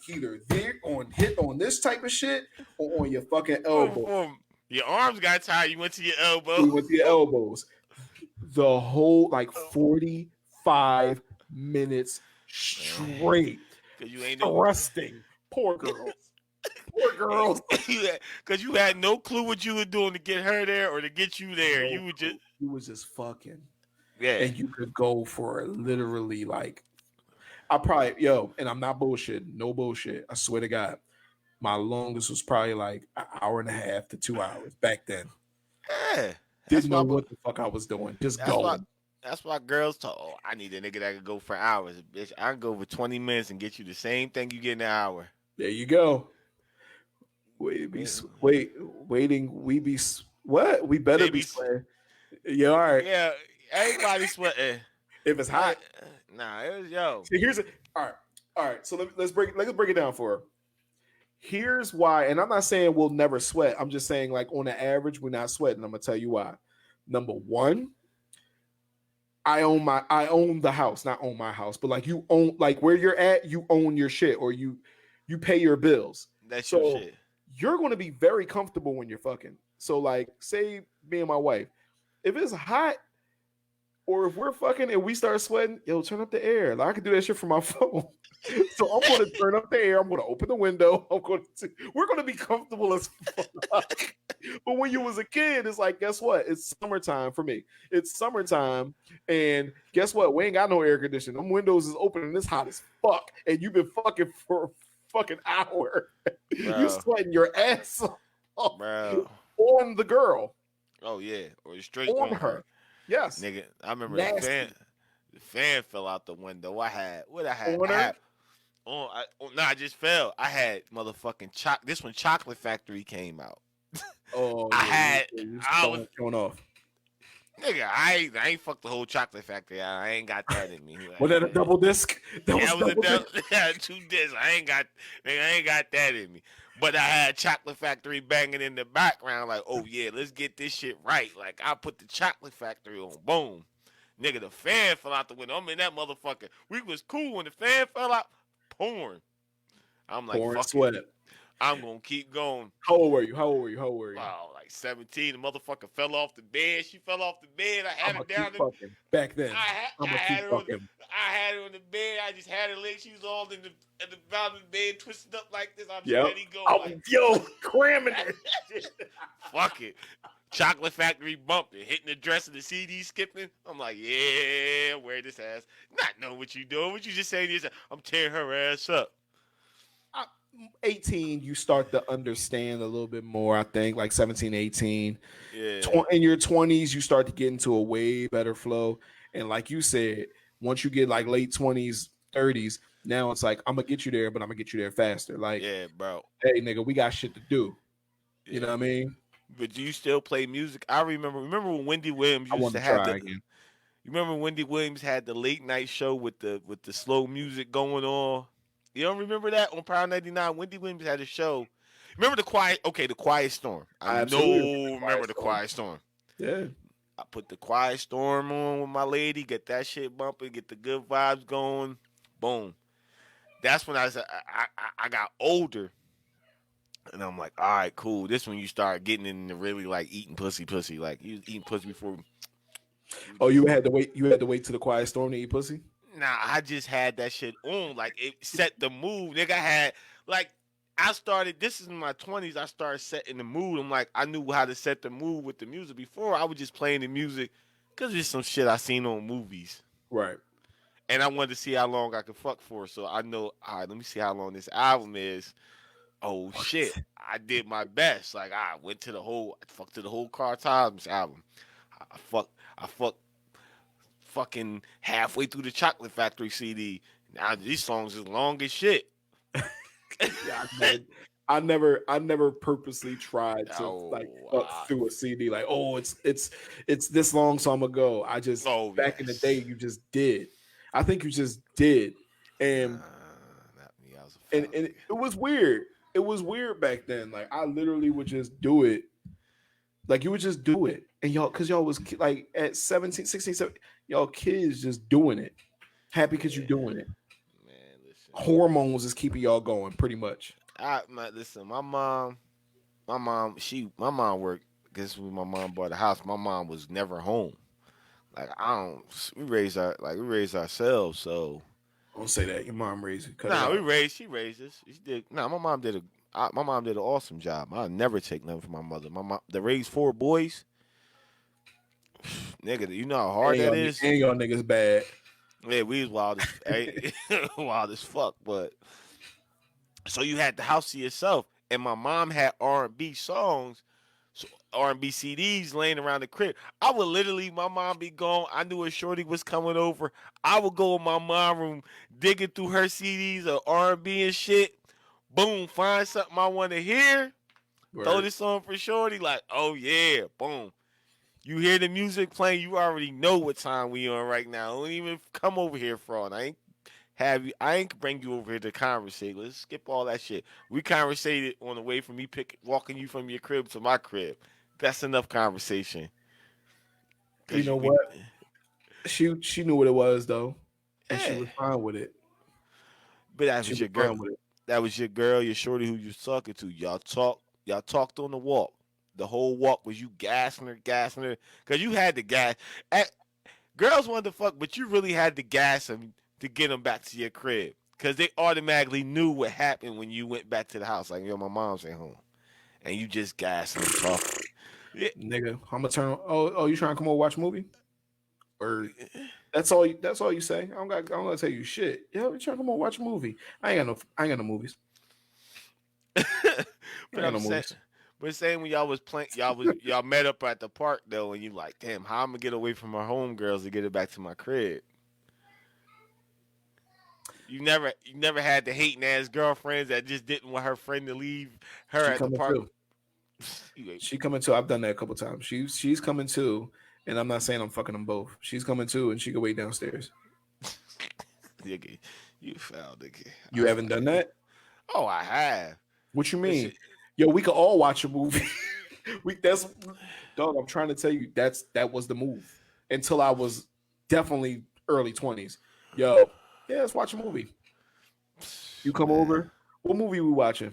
either there on hit on this type of shit or on your fucking elbow. Your arms got tired. You went to your elbow. You with your elbows. The whole like 45 minutes straight. Because you ain't know. Thrusting. Poor girls. Poor girls. Because you had no clue what you were doing to get her there or to get you there. You were just. You was just fucking. Yeah. And you could go for literally like I probably and I'm not bullshit, no bullshit. I swear to God, my longest was probably like an hour and a half to 2 hours back then. Yeah. Didn't know what the fuck I was doing, just That's why. going. That's why girls talk. Oh, I need a nigga that can go for hours. Bitch, I can go for 20 minutes and get you the same thing you get in an hour. There you go. Waiting. We be what? We better They be be- sweating. Yeah, all right. Yeah, everybody sweating. If it's hot, Nah, it was yo. see, here's it. All right. So let's break it down for her. Here's why, and I'm not saying we'll never sweat. I'm just saying, like on the average, we're not sweating. I'm gonna tell you why. Number one, I own the house, not own my house, but like you own like where you're at, you own your shit, or you pay your bills. That's So your shit. you're gonna be very comfortable when you're fucking. So like, say me and my wife, if it's hot. Or if we're fucking and we start sweating, yo, turn up the air. Like, I can do that shit from my phone. So I'm going to turn up the air. I'm going to open the window. We're going to be comfortable as fuck. But when you was a kid, it's like, guess what? It's summertime for me. It's summertime, and guess what? We ain't got no air conditioning. Them windows is open and it's hot as fuck. And you've been fucking for a fucking hour. You sweating your ass off on the girl. Oh yeah, or straight on her. Yes, nigga. I remember nasty. the fan fell out the window. I had I just fell. I had motherfucking This when Chocolate Factory came out. Oh I yeah, had. you I was showing off. nigga. I ain't fucked the whole Chocolate Factory out. I ain't got that in me. Was that a double disc? That Yeah, was it was a double disc. yeah, 2 discs. I ain't got that in me. But I had Chocolate Factory banging in the background, like, oh yeah, let's get this shit right. Like I put the Chocolate Factory on, boom, nigga. The fan fell out the window. I'm in that motherfucker. We was cool when the fan fell out, pouring. I'm like, Pouring fuck it. sweat. I'm gonna keep going. How old were you? How old were you? How old were you? Wow, like 17. The motherfucker fell off the bed. She fell off the bed. I had I'm her gonna down. keep fucking. Back then, I I'm gonna had keep her on. fucking. I had her on the bed. I just had her legs. She was all in the bottom of the bed, twisted up like this. I'm Yep. steady going. Like, Yo, cramming it. fuck it. Chocolate Factory bumping, hitting the dress of the CD skipping. I'm like, yeah, wear this ass. Not knowing what you doing. What you just saying is, I'm tearing her ass up. 18, you start to understand a little bit more. I think like 17, 18. Yeah. In your 20s, you start to get into a way better flow. And like you said, once you get like late 20s, 30s, now it's like I'm gonna get you there, but I'm gonna get you there faster. Like, Yeah, bro. hey, nigga, we got shit to do. Yeah. You know what I mean? But do you still play music? I remember when Wendy Williams I used want to to have try the. again. You remember when Wendy Williams had the late night show with the slow music going on? You don't remember that on Power 99? Wendy Williams had a show. Remember the Quiet Storm. I I absolutely remember the Quiet Storm. Yeah. I put the Quiet Storm on with my lady, get that shit bumping, get the good vibes going. Boom. That's when I got older. And I'm like, all right, cool. This when you start getting into really like eating pussy. Like you was eating pussy before. Oh, you had to wait. You had to wait to the quiet storm to eat pussy. Nah, I just had that shit on. Like it set the mood. Nigga, I had like I started. This is in my 20s. I started setting the mood. I'm like, I knew how to set the mood with the music before. I was just playing the music because it's some shit I seen on movies, Right. and I wanted to see how long I could fuck for. So I know. All right, let me see how long this album is. Oh shit, I did my best. Like I went to I fucked to the whole Car Times album. I fucked fucking halfway through the Chocolate Factory CD. Now these songs is long as shit. Yeah, I never purposely tried to like fuck through a CD. Like, oh, it's this long, so I'm gonna go. I just back in the day, you just did. I think you just did, and Not me. I was a and it was weird. It was weird back then. Like I literally would just do it. Like you would just do it, and y'all, because y'all was like at 17, 16, 17, y'all kids just doing it, happy because you're doing it. Man, listen. Hormones is keeping y'all going, pretty much. Listen, my mom worked because when my mom bought a house, my mom was never home. Like we raised ourselves, so Don't say that. Your mom raised you. she raised us. She did. Nah, my mom did an awesome job. I'll never take nothing from my mother. My mom, to raise 4 boys, nigga, you know how hard that is. And y'all niggas bad. Yeah, we was wild wild as fuck. But so you had the house to yourself, and my mom had R&B songs, so R&B CDs laying around the crib. I would literally, my mom be gone. I knew a shorty was coming over. I would go in my mom room, digging through her CDs of R&B and shit. Boom, find something I want to hear. Word. Throw this on for shorty. Like, oh yeah, boom. You hear the music playing, you already know what time we on right now. Don't even come over here, fraud. I ain't bring you over here to conversate. Let's skip all that shit. We conversated on the way from me walking you from your crib to my crib. That's enough conversation. You know what? She knew what it was though, and she was fine with it. But that was your girl. That was your girl, your shorty who you was talking to. Y'all talked on the walk. The whole walk was you gassing her, because you had the gas. Girls wanted to fuck, but you really had to gas them to get them back to your crib, because they automatically knew what happened when you went back to the house. Like, yo, my mom's at home, and you just gassing them talking. Yeah. Nigga, I'm gonna turn. Oh, you trying to come over watch a movie? Or that's all you say. I'm gonna tell you shit. Yeah, you trying to come over watch a movie? I ain't got no movies. But saying when y'all was playing, y'all met up at the park though, and you like, damn, how I'm gonna get away from my homegirls to get it back to my crib? You never had the hating ass girlfriends that just didn't want her friend to leave her She at the coming park. too. She coming too. I've done that a couple times. She's coming too, and I'm not saying I'm fucking them both. She's coming too, and she can wait downstairs. Nigga, you foul nigga. You haven't done that? Oh, I have. What you That mean? shit- Yo, we could all watch a movie. That's dog. I'm trying to tell you, that was the move until I was definitely early 20s. Yo, yeah, let's watch a movie. You come Man. over. What movie we watching?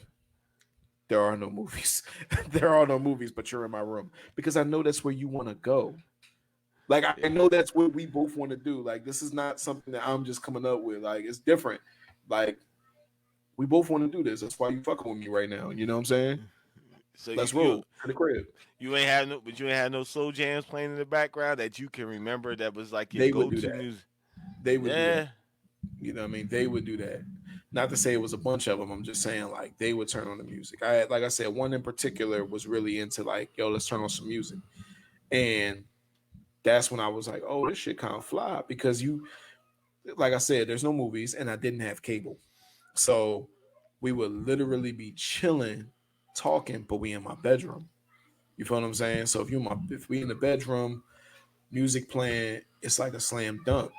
There are no movies. There are no movies, but you're in my room because I know that's where you want to go. Like I know that's what we both want to do. Like this is not something that I'm just coming up with. Like it's different. Like we both want to do this. That's why you fucking with me right now. You know what I'm saying? So Let's roll to the crib. you ain't had no soul jams playing in the background that you can remember that was like your They would do go-to that. music. They would do Yeah. that. You know what I mean? They would do that. Not to say it was a bunch of them. I'm just saying like they would turn on the music. Like I said, one in particular was really into like, yo, let's turn on some music. And that's when I was like, oh, this shit kind of fly because like I said, there's no movies and I didn't have cable. So we would literally be chilling, talking, but we in my bedroom. You feel what I'm saying? So if we in the bedroom, music playing, it's like a slam dunk.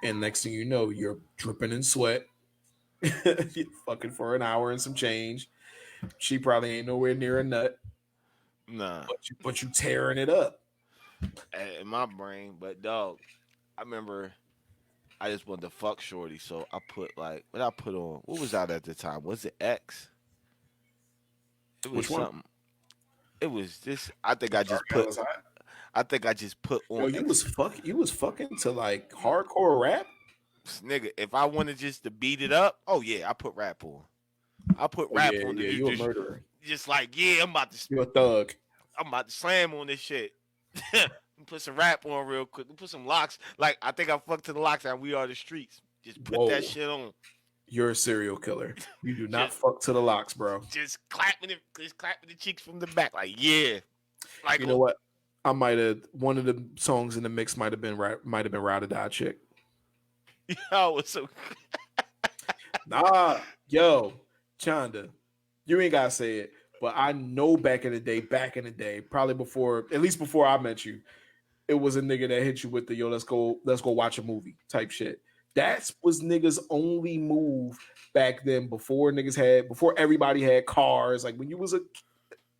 And next thing you know, you're dripping in sweat, you're fucking for an hour and some change. She probably ain't nowhere near a nut, Nah. but you tearing it up. In my brain, but dog, I remember I just wanted to fuck shorty, so I put like what I put on. What was out at the time? Was it X? It was Which one? something. It was this. I think I just Dark put. Eyes High? I think I just put Yo, on. you was fucking to like hardcore rap. Nigga, if I wanted just to beat it up, oh yeah, I put rap on. I put Oh, rap yeah, on. yeah, you a murderer. Just like yeah, I'm about You a thug. to slam on this shit. Put some rap on real quick. Put some locks. Like I think I fucked to the locks and We Are the Streets. Just put Whoa. that shit on. You're a serial killer. You do not Just- fuck to the locks, bro. Just clapping the cheeks from the back. Like yeah. Like You know what? I might have one of the songs in the mix might have been Ride or Die Chick. Yo, it's so Nah, yo, Chanda, you ain't gotta say it, but I know back in the day, probably at least before I met you, it was a nigga that hit you with the yo, let's go watch a movie type shit. That was niggas' only move back then before everybody had cars. Like when you was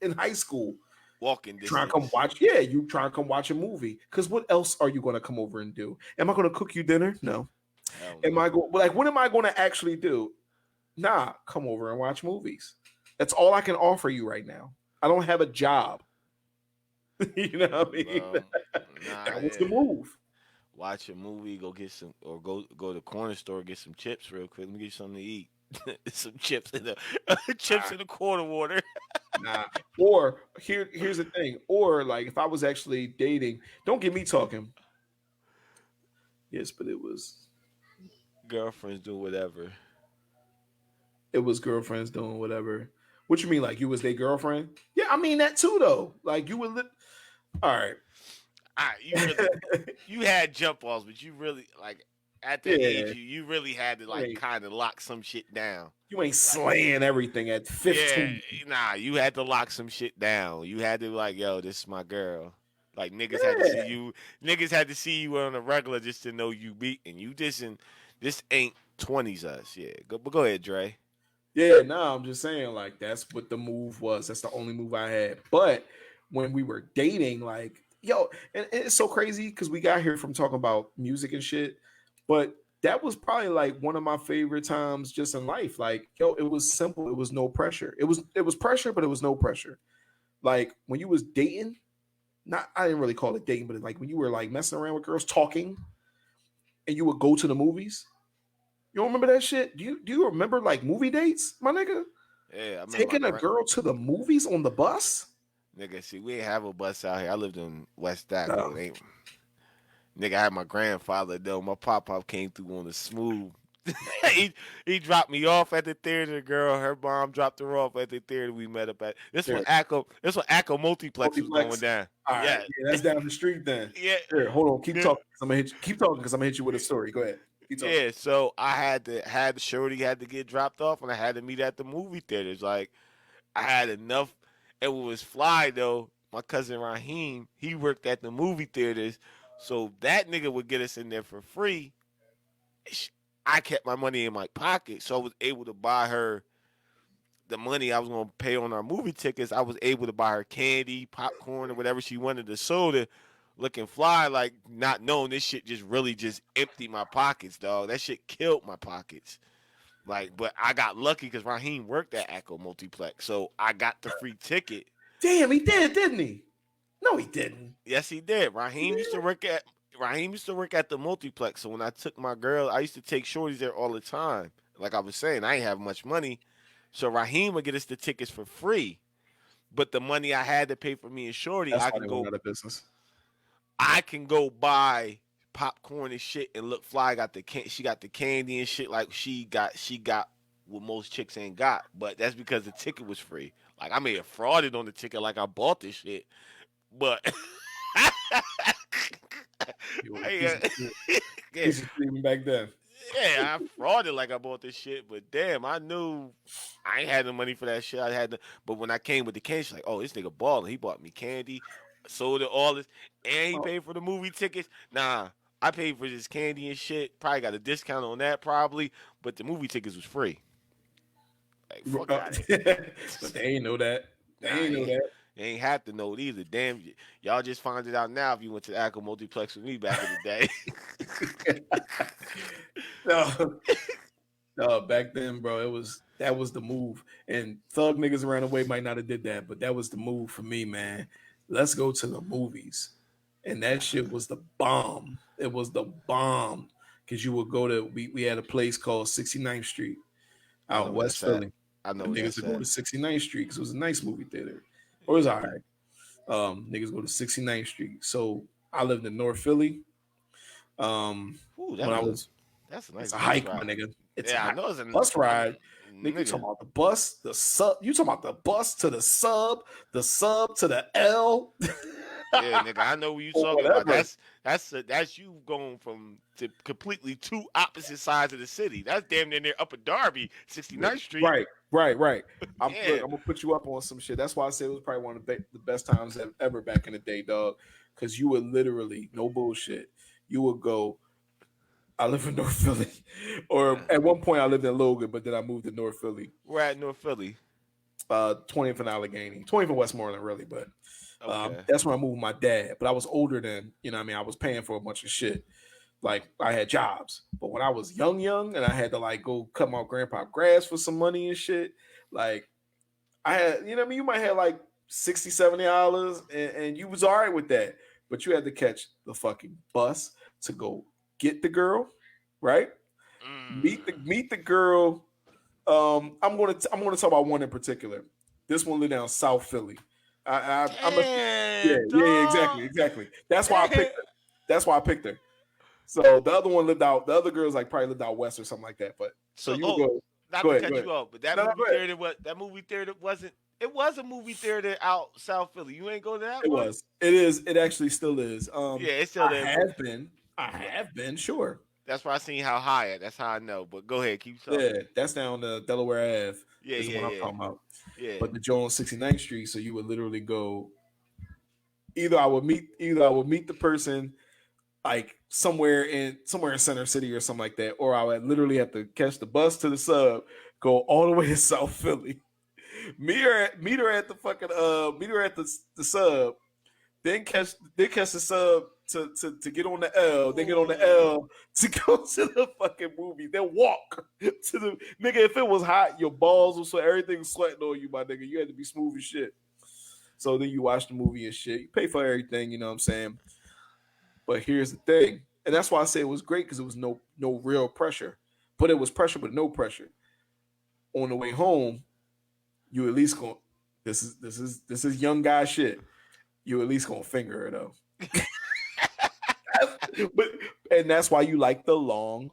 in high school, walking trying distance. to come watch. Yeah, you trying to come watch a movie. Because what else are you going to come over and do? Am I going to cook you dinner? No. Am I going? Like, what am I going to actually do? Nah, come over and watch movies. That's all I can offer you right now. I don't have a job. You know what I mean? That was the move. Watch a movie, go get some, or go to the corner store, get some chips real quick. Let me get you something to eat. Some chips in the in the quarter water. Nah. Or here's the thing. Or like if I was actually dating, don't get me talking. Yes, but it was Girlfriends do whatever. it was girlfriends doing whatever. What you mean, like you was their girlfriend? Yeah, I mean that too, though. Like you would. All right. You had jump balls, but you really like at that age, you really had to like kind of lock some shit down. You ain't slaying everything at 15. Yeah, nah, you had to lock some shit down. You had to like, yo, this is my girl. Like niggas had to see you. Niggas had to see you on a regular just to know you beat, and you this ain't 20s us. Yeah, but go ahead, Dre. Yeah, no, I'm just saying like that's what the move was. That's the only move I had. But when we were dating, like yo, and it's so crazy because we got here from talking about music and shit, but that was probably like one of my favorite times just in life. Like, yo, it was simple. It was no pressure. It was pressure, but it was no pressure. Like when you was dating, I didn't really call it dating, but like when you were like messing around with girls, talking, and you would go to the movies. You don't remember that shit? Do you remember like movie dates, my nigga? Yeah, I taking a girl to the movies on the bus. Nigga, see, we ain't have a bus out here. I lived in West Daco. No. Nigga, I had my grandfather though. My pop came through on the smooth. he dropped me off at the theater, girl. Her mom dropped her off at the theater we met up at. This one Acco Multiplex was going down. All right. Yeah, that's down the street then. Yeah. Here, hold on. Keep talking because I'm gonna hit you with a story. Go ahead. You talking? Yeah, so I had the shorty had to get dropped off, and I had to meet at the movie theaters. Like I had enough. It was fly though. My cousin Raheem, he worked at the movie theaters, so that nigga would get us in there for free. I kept my money in my pocket, so I was able to buy her the money I was gonna pay on our movie tickets. I was able to buy her candy, popcorn, or whatever she wanted, the soda, looking fly, like not knowing this shit just really just emptied my pockets, dog. That shit killed my pockets. Like, but I got lucky because Raheem worked at Echo Multiplex, so I got the free ticket. Damn, he did, didn't he? No, he didn't. Yes, he did. Raheem used to work at the multiplex. So when I took my girl, I used to take shorties there all the time. Like I was saying, I ain't have much money, so Raheem would get us the tickets for free. But the money I had to pay for me and shorty, That's why they went out of business. I can go buy popcorn and shit and look fly. She got the candy and shit like she got what most chicks ain't got. But that's because the ticket was free. Like I may have frauded on the ticket, like I bought this shit, but. You were Yeah. He's even back then. Yeah, I frauded like I bought this shit, but damn, I knew I ain't had the money for that shit. But when I came with the candy, she's like, "Oh, this nigga balling. He bought me candy, soda, all this, and he Oh. paid for the movie tickets." Nah, I paid for this candy and shit. Probably got a discount on that, probably, but the movie tickets was free. Like fuck out of it. But they ain't know that. They ain't know that. You ain't have to know it either. Damn, y'all just find it out now if you went to the Acco Multiplex with me back in the day. No, no, back then, bro, that was the move. And thug niggas around the way might not have did that, but that was the move for me, man. Let's go to the movies. And that shit was the bomb. It was the bomb. Cause you would go to we had a place called 69th Street I know out in where West that's at. Philly. I know And where niggas that's would go at. to 69th Street because it was a nice movie theater. It was all right. Niggas go to 69th Street. So I lived in North Philly. Ooh, When I was that's a nice It's a bus hike, my ride. nigga. It's a Yeah, I hike. know it's a Bus ride. Nigga, you talking nigga. about the bus, the sub. You talking about the bus to the sub to the L, Yeah, nigga, I know what you or talking about. whatever. That's you going from to completely two opposite sides of the city. That's damn near Upper Darby, 69th Street. Right. Yeah, I'm gonna put you up on some shit. That's why I say it was probably one of the best times ever back in the day, dog. Because you would literally, no bullshit, you would go. I live in North Philly, or at one point I lived in Logan, but then I moved to North Philly. we're at North Philly. 20th and Allegheny, 20th and Westmoreland, really, but Okay. that's when I moved with my dad. But I was older then, you know what I mean? I was paying for a bunch of shit. Like I had jobs. But when I was young, and I had to like go cut my grandpa grass for some money and shit, like I had, you know what I mean? You might have like 60, $70 and you was all right with that. But you had to catch the fucking bus to go get the girl, right? Meet the girl. I'm gonna talk about one in particular. This one lived down South Philly. I'm a yeah, Damn, exactly. That's why I Damn. picked her. That's why I picked her. So the other one lived out. The other girls like probably lived out west or something like that. But so you would go. Not Go to ahead. cut you off, but that No, movie go ahead. theater that movie theater wasn't. It was a movie theater out South Philly. You ain't go to that It one? was. It is. It actually still is. Yeah, it's still I there. have been. I have been. Sure. That's why I seen how high it. That's how I know. But go ahead, keep talking. Yeah, that's down the Delaware Ave. Yeah, Is yeah, what I'm yeah. talking about. Yeah. But the Joe on 69th Street, so you would literally go. Either I would meet the person like somewhere in Center City or something like that, or I would literally have to catch the bus to the sub, go all the way to South Philly, meet her at the fucking meet her at the sub, then catch the sub to get on the L, then get on the L to go to the fucking movie, then walk to the nigga. If it was hot, your balls was sweat, everything was sweating on you, my nigga. You had to be smooth as shit. So then you watch the movie and shit. You pay for everything, you know what I'm saying? But here's the thing, and that's why I say it was great because it was no real pressure, but it was pressure, but no pressure. On the way home, you at least going. This is young guy shit. You at least gonna finger her though. But and that's why you like the long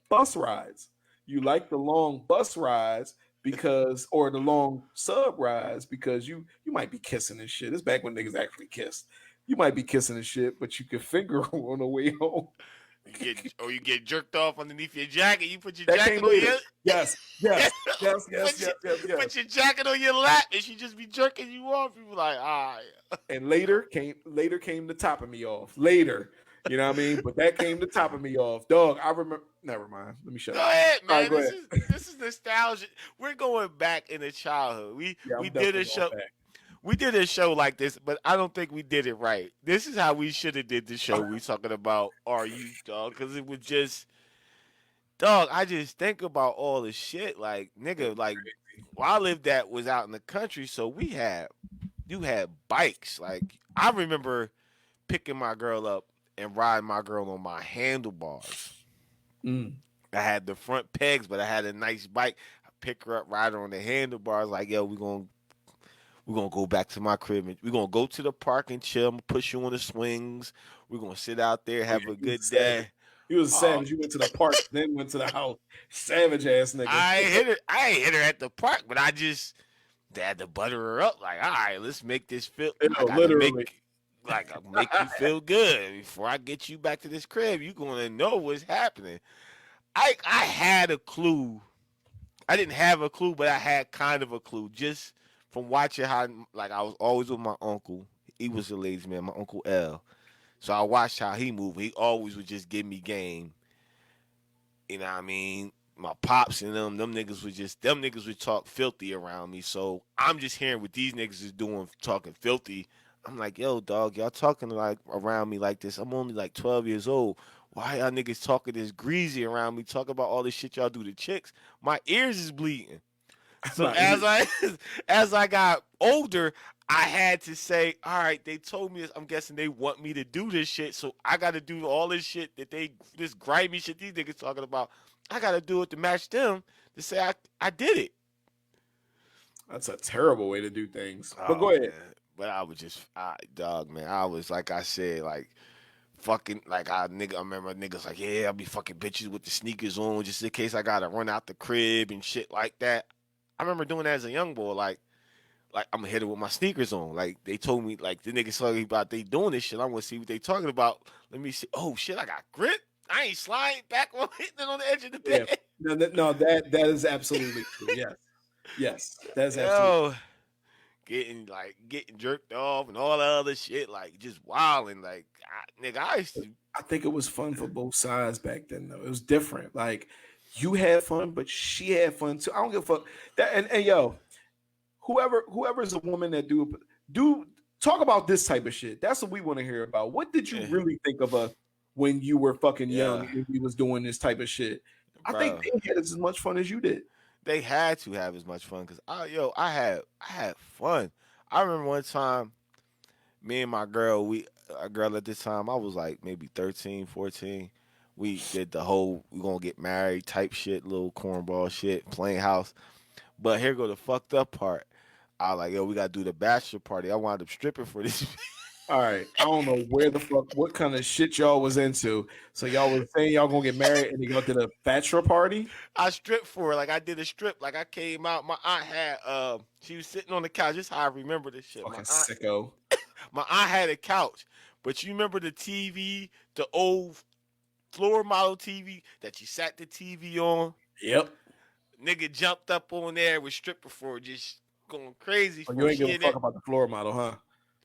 bus rides. You like the long bus rides because, or the long sub rides because you might be kissing and shit. It's back when niggas actually kissed. You might be kissing and shit, but you can finger her on the way home. You get jerked off underneath your jacket. You put your That jacket came on later. your Yes, yes, yes, yes, put yes, yes, yes. put your jacket on your lap, and she just be jerking you off. You be like, all right. And later came the topping me off. Later, you know what I mean? But that came the topping me off. Dog, I remember. Never mind. Let me shut Go up. ahead, All right, man. go ahead. This is nostalgia. We're going back into childhood. Yeah, We I'm did a definitely going show. back. We did a show like this, but I don't think we did it right. This is how we should have did the show. We talking about our youth, dog, because it was just, dog. I just think about all the shit, like It nigga, was like crazy. where I lived at was out in the country, so you had bikes. Like I remember picking my girl up and riding my girl on my handlebars. Mm. I had the front pegs, but I had a nice bike. I pick her up, ride her on the handlebars. Like, yo, we're gonna go back to my crib and we're gonna go to the park and chill. I'm gonna push you on the swings. We're gonna sit out there, Oh, have yeah, a he was good a savage. day. He was a Oh, savage. You went to the park, then went to the house. Savage ass nigga. I ain't hit her at the park, but I just had to butter her up. Like, all right, let's make this feel. You I know, gotta literally. make you feel good before I get you back to this crib. You gonna know what's happening. I had a clue. I didn't have a clue, but I had kind of a clue just from watching how, like, I was always with my uncle. He was a ladies man, my uncle L. So I watched how he moved. He always would just give me game. You know what I mean? My pops and them niggas them niggas would talk filthy around me. So I'm just hearing what these niggas is doing, talking filthy. I'm like, yo, dog, y'all talking like around me like this. I'm only like 12 years old. Why y'all niggas talking this greasy around me, talking about all this shit y'all do to chicks? My ears is bleeding. So My ears. as I got older, I had to say, all right, they told me this. I'm guessing they want me to do this shit. So I gotta do all this shit this grimy shit these niggas talking about. I gotta do it to match them to say I did it. That's a terrible way to do things. But Oh go ahead. man. But I was just dog, man. I was like I said, like fucking like I remember niggas like, yeah, I'll be fucking bitches with the sneakers on just in case I gotta run out the crib and shit like that. I remember doing that as a young boy, like I'm gonna hit it with my sneakers on. Like they told me, like the niggas talking about they doing this shit. I want to see what they talking about. Let me see. Oh shit, I got grip. I ain't sliding back on hitting it on the edge of the Yeah. bed. No, that is absolutely true. Yes. Yes. That's absolutely. Yo, getting jerked off and all the other shit, like just wilding. Like nigga, I used to. I think it was fun for both sides back then, though. It was different. Like you had fun, but she had fun too. I don't give a fuck. That and yo, whoever is a woman that do talk about this type of shit. That's what we want to hear about. What did you Yeah, really think of us when you were fucking young yeah, when we was doing this type of shit? I think bro. they had as much fun as you did. They had to have as much fun because I had fun. I remember one time me and my girl, a girl at this time, I was like maybe 13, 14. We did the whole we gonna get married type shit, little cornball shit, playing house. But here go the fucked up part. I was like, yo, we gotta do the bachelor party. I wound up stripping for this. All right. I don't know where the fuck, what kind of shit y'all was into. So y'all was saying y'all gonna get married and y'all did a bachelor party? I stripped for her. Like I did a strip. Like I came out. My aunt had she was sitting on the couch. This is how I remember this shit. Fucking sicko. My aunt had a couch. But you remember the TV, the old floor model TV that you sat the TV on? Yep. Nigga jumped up on there with stripper for just going crazy Oh, for you her. ain't give She a in fuck there. about the floor model, huh?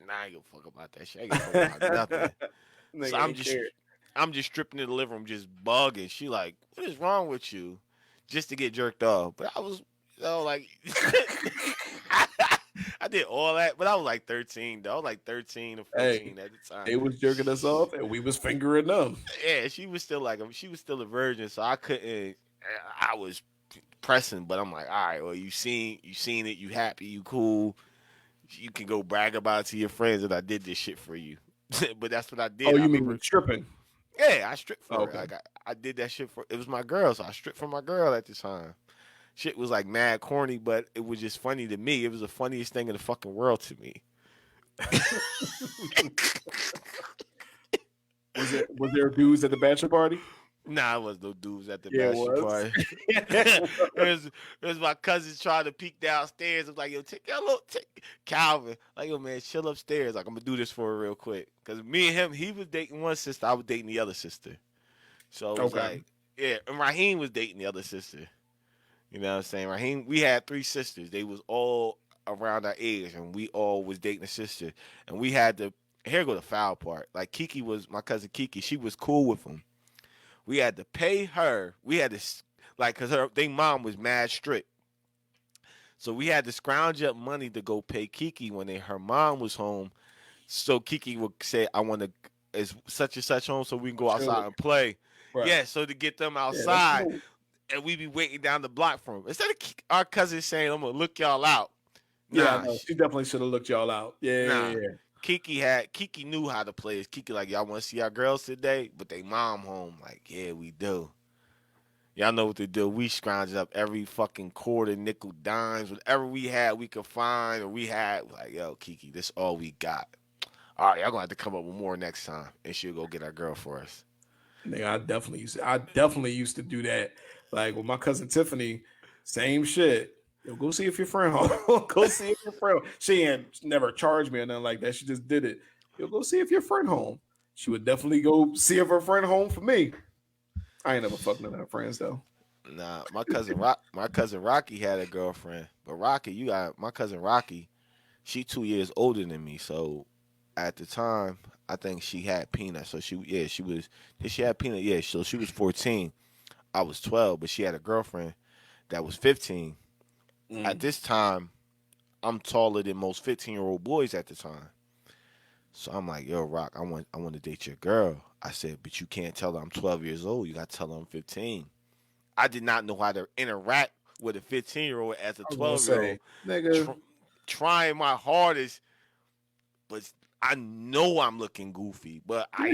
Nah, I ain't give a fuck about that shit. I ain't give a fuck about nothing. So Nigga ain't care. I'm just stripping in the living room, just bugging. She like, what is wrong with you? Just to get jerked off. But I was, like, I did all that, but I was like 13, though. I was like 13 or Hey, 14 at the time. they was jerking us off and we was fingering them. Yeah, she was still a virgin, so I couldn't. I was pressing, but I'm like, all right, well, you seen it, you happy, you cool. You can go brag about it to your friends that I did this shit for you. But that's what I Oh, did. I you mean remember. with tripping? Yeah, I stripped for her. Okay. Like I did that shit for. It was my girl, so I stripped for my girl at the time. Shit was like mad corny, but it was just funny to me. It was the funniest thing in the fucking world to me. Was there dudes at the bachelor party? Nah, it was no dudes at the Yeah, it bachelor was. party. it was my cousins trying to peek downstairs. I'm like, yo, take Calvin. Like, yo, man, chill upstairs. Like, I'm gonna do this for her real quick. Cause me and him, he was dating one sister, I was dating the other sister. So it was Okay. like, yeah, and Raheem was dating the other sister. You know what I'm saying? Raheem, we had 3 sisters. They was all around our age, and we all was dating a sister. And we had to, here go the foul part. Like Kiki was, my cousin Kiki, she was cool with him. We had to pay her. We had to, like, because they mom was mad strict. So we had to scrounge up money to go pay Kiki when her mom was home. So Kiki would say, I want to, is such and such home so we can go Sure. outside and play. Right. Yeah, so to get them Yeah, that's outside, cool. and we be waiting down the block for them. Instead of our cousin saying, I'm going to look y'all out. Yeah, Nah, no, she definitely should have looked y'all out. Yeah, yeah, nah. yeah. Kiki knew how to play. Kiki like, y'all want to see our girls today? But they mom home. Like, yeah, we do. Y'all know what to do. We scrounged up every fucking quarter, nickel, dimes, whatever we had, we could find, or we had. Like, yo, Kiki, this all we got. All right, y'all gonna have to come up with more next time, and she'll go get our girl for us. Nigga, I definitely used to do that. Like with my cousin Tiffany, same shit. Yo, go see if your friend home. Go see if your friend. She ain't never charged me or nothing like that. She just did it. Yo, go see if your friend home. She would definitely go see if her friend home for me. I ain't never fucked none of her friends though. Nah, my cousin Rocky had a girlfriend, but Rocky, you got my cousin Rocky. She 2 years older than me, so at the time, I think she had Peanut. So she was. Did she have Peanut? Yeah, so she was 14. I was 12, but she had a girlfriend that was 15. At this time, I'm taller than most 15-year-old boys at the time. So I'm like, yo, Rock, I want to date your girl. I said, but you can't tell her I'm 12 years old. You got to tell her I'm 15. I did not know how to interact with a 15-year-old as a I was gonna 12-year-old. say, nigga, Trying my hardest, but I know I'm looking goofy. But yeah. I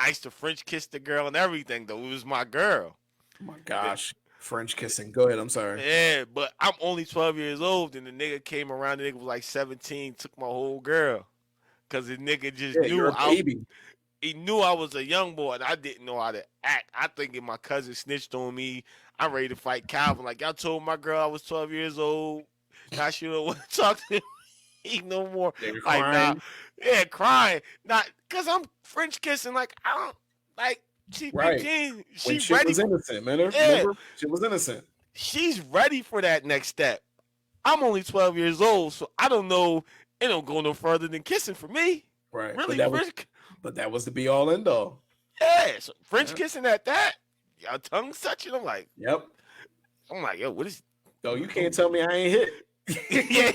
used to French kiss the girl and everything. Though it was my girl. Oh my gosh, French kissing. Go ahead. I'm sorry. Yeah, but I'm only 12 years old, and the nigga came around. The nigga was like 17, took my whole girl, cause the nigga just Yeah, you're knew a baby. he knew I was a young boy, and I didn't know how to act. I thinking my cousin snitched on me. I'm ready to fight Calvin. Like y'all told my girl I was 12 years old. Now she don't want to talk to me no more. They're Like nah, crying. yeah, crying. Not cause I'm French kissing. Like I don't like. She Right. 15. When She shit ready. was innocent, man. Yeah, Remember? Shit was innocent. she's ready for that next step. I'm only 12 years old, so I don't know. It don't go no further than kissing for me. Right. Really, French. But that was the be all end all. Yeah, so French Yeah. kissing at that. Y'all tongue touching. Yep. I'm like, yo, what is? So you can't tell me I ain't hit. Yeah,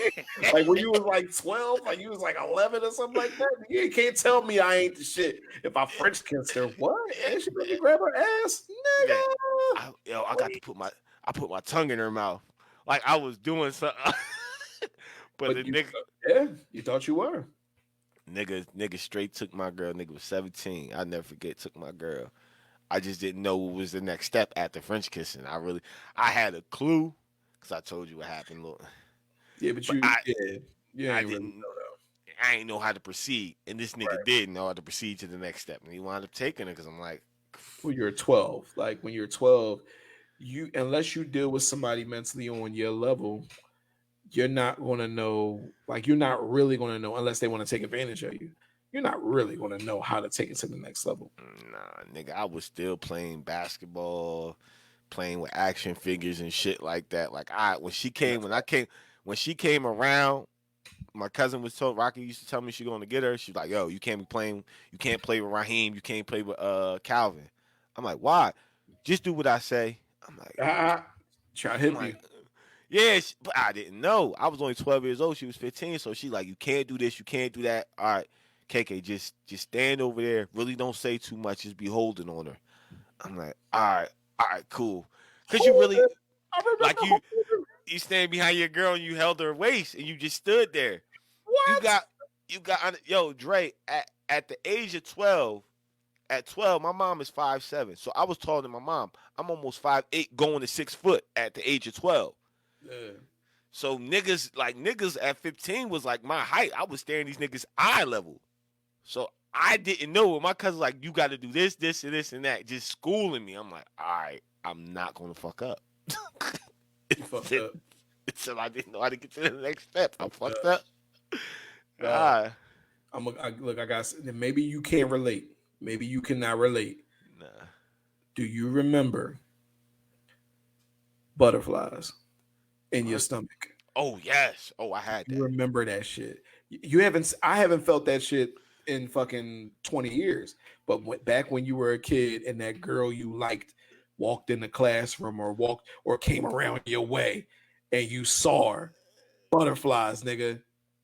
Like when you was like 12, like you was like 11 or something like that. You can't tell me I ain't the shit. If I French kissed her, what? And she let me grab her ass? yeah. Nigga. I got to put my tongue in her mouth, like I was doing something. But But the you, nigga, yeah, you thought you were. nigga straight took my girl. Nigga was 17. I never forget. Took my girl. I just didn't know what was the next step after French kissing. I had a clue because I told you what happened. Look, Yeah, but but you, yeah, you I ain't really didn't. know though. I ain't know how to proceed, and this nigga Right. did know how to proceed to the next step, and he wound up taking it because I'm like, When you're 12, like when you're 12, you unless you deal with somebody mentally on your level, you're not going to know, like you're not really going to know unless they want to take advantage of you. You're not really going to know how to take it to the next level. nah, nigga, I was still playing basketball, playing with action figures and shit like that. Like when she came around, my cousin was told Rocky used to tell me she going to get her. She's like, yo, you can't play with Raheem, you can't play with Calvin. I'm like, why? Just do what I say. I'm like, Ah, try to I'm hit like, you. yeah, but I didn't know. I was only 12 years old. She was 15, so she like, you can't do this, you can't do that. All right, KK, just stand over there. Really don't say too much. Just be holding on her. I'm like, all right, cool. Cause you Hold really it. I remember like holding. you stand behind your girl and you held her waist and you just stood there. You What? got yo Dre at the age of 12. At 12, my mom is 5'7", so I was taller than my mom. I'm almost 5'8", going to 6 foot at the age of 12. Yeah. So niggas at 15 was like my height. I was staring these niggas eye level. So I didn't know. My cousin like, you got to do this, this, and this, and that, just schooling me. I'm like, all right, I'm not gonna fuck up. You fucked up. So I didn't know how to get to the next step. I fucked Uh, up. Dog. Ah, Look. I got. Maybe you can't relate. Maybe you cannot relate. nah. Do you remember butterflies in your What? stomach? Oh yes. Oh, I had You that. remember that shit? You haven't. I haven't felt that shit in fucking 20 years. But back when you were a kid and that girl you liked walked in the classroom or walked or came around your way, and you saw her, butterflies, nigga. I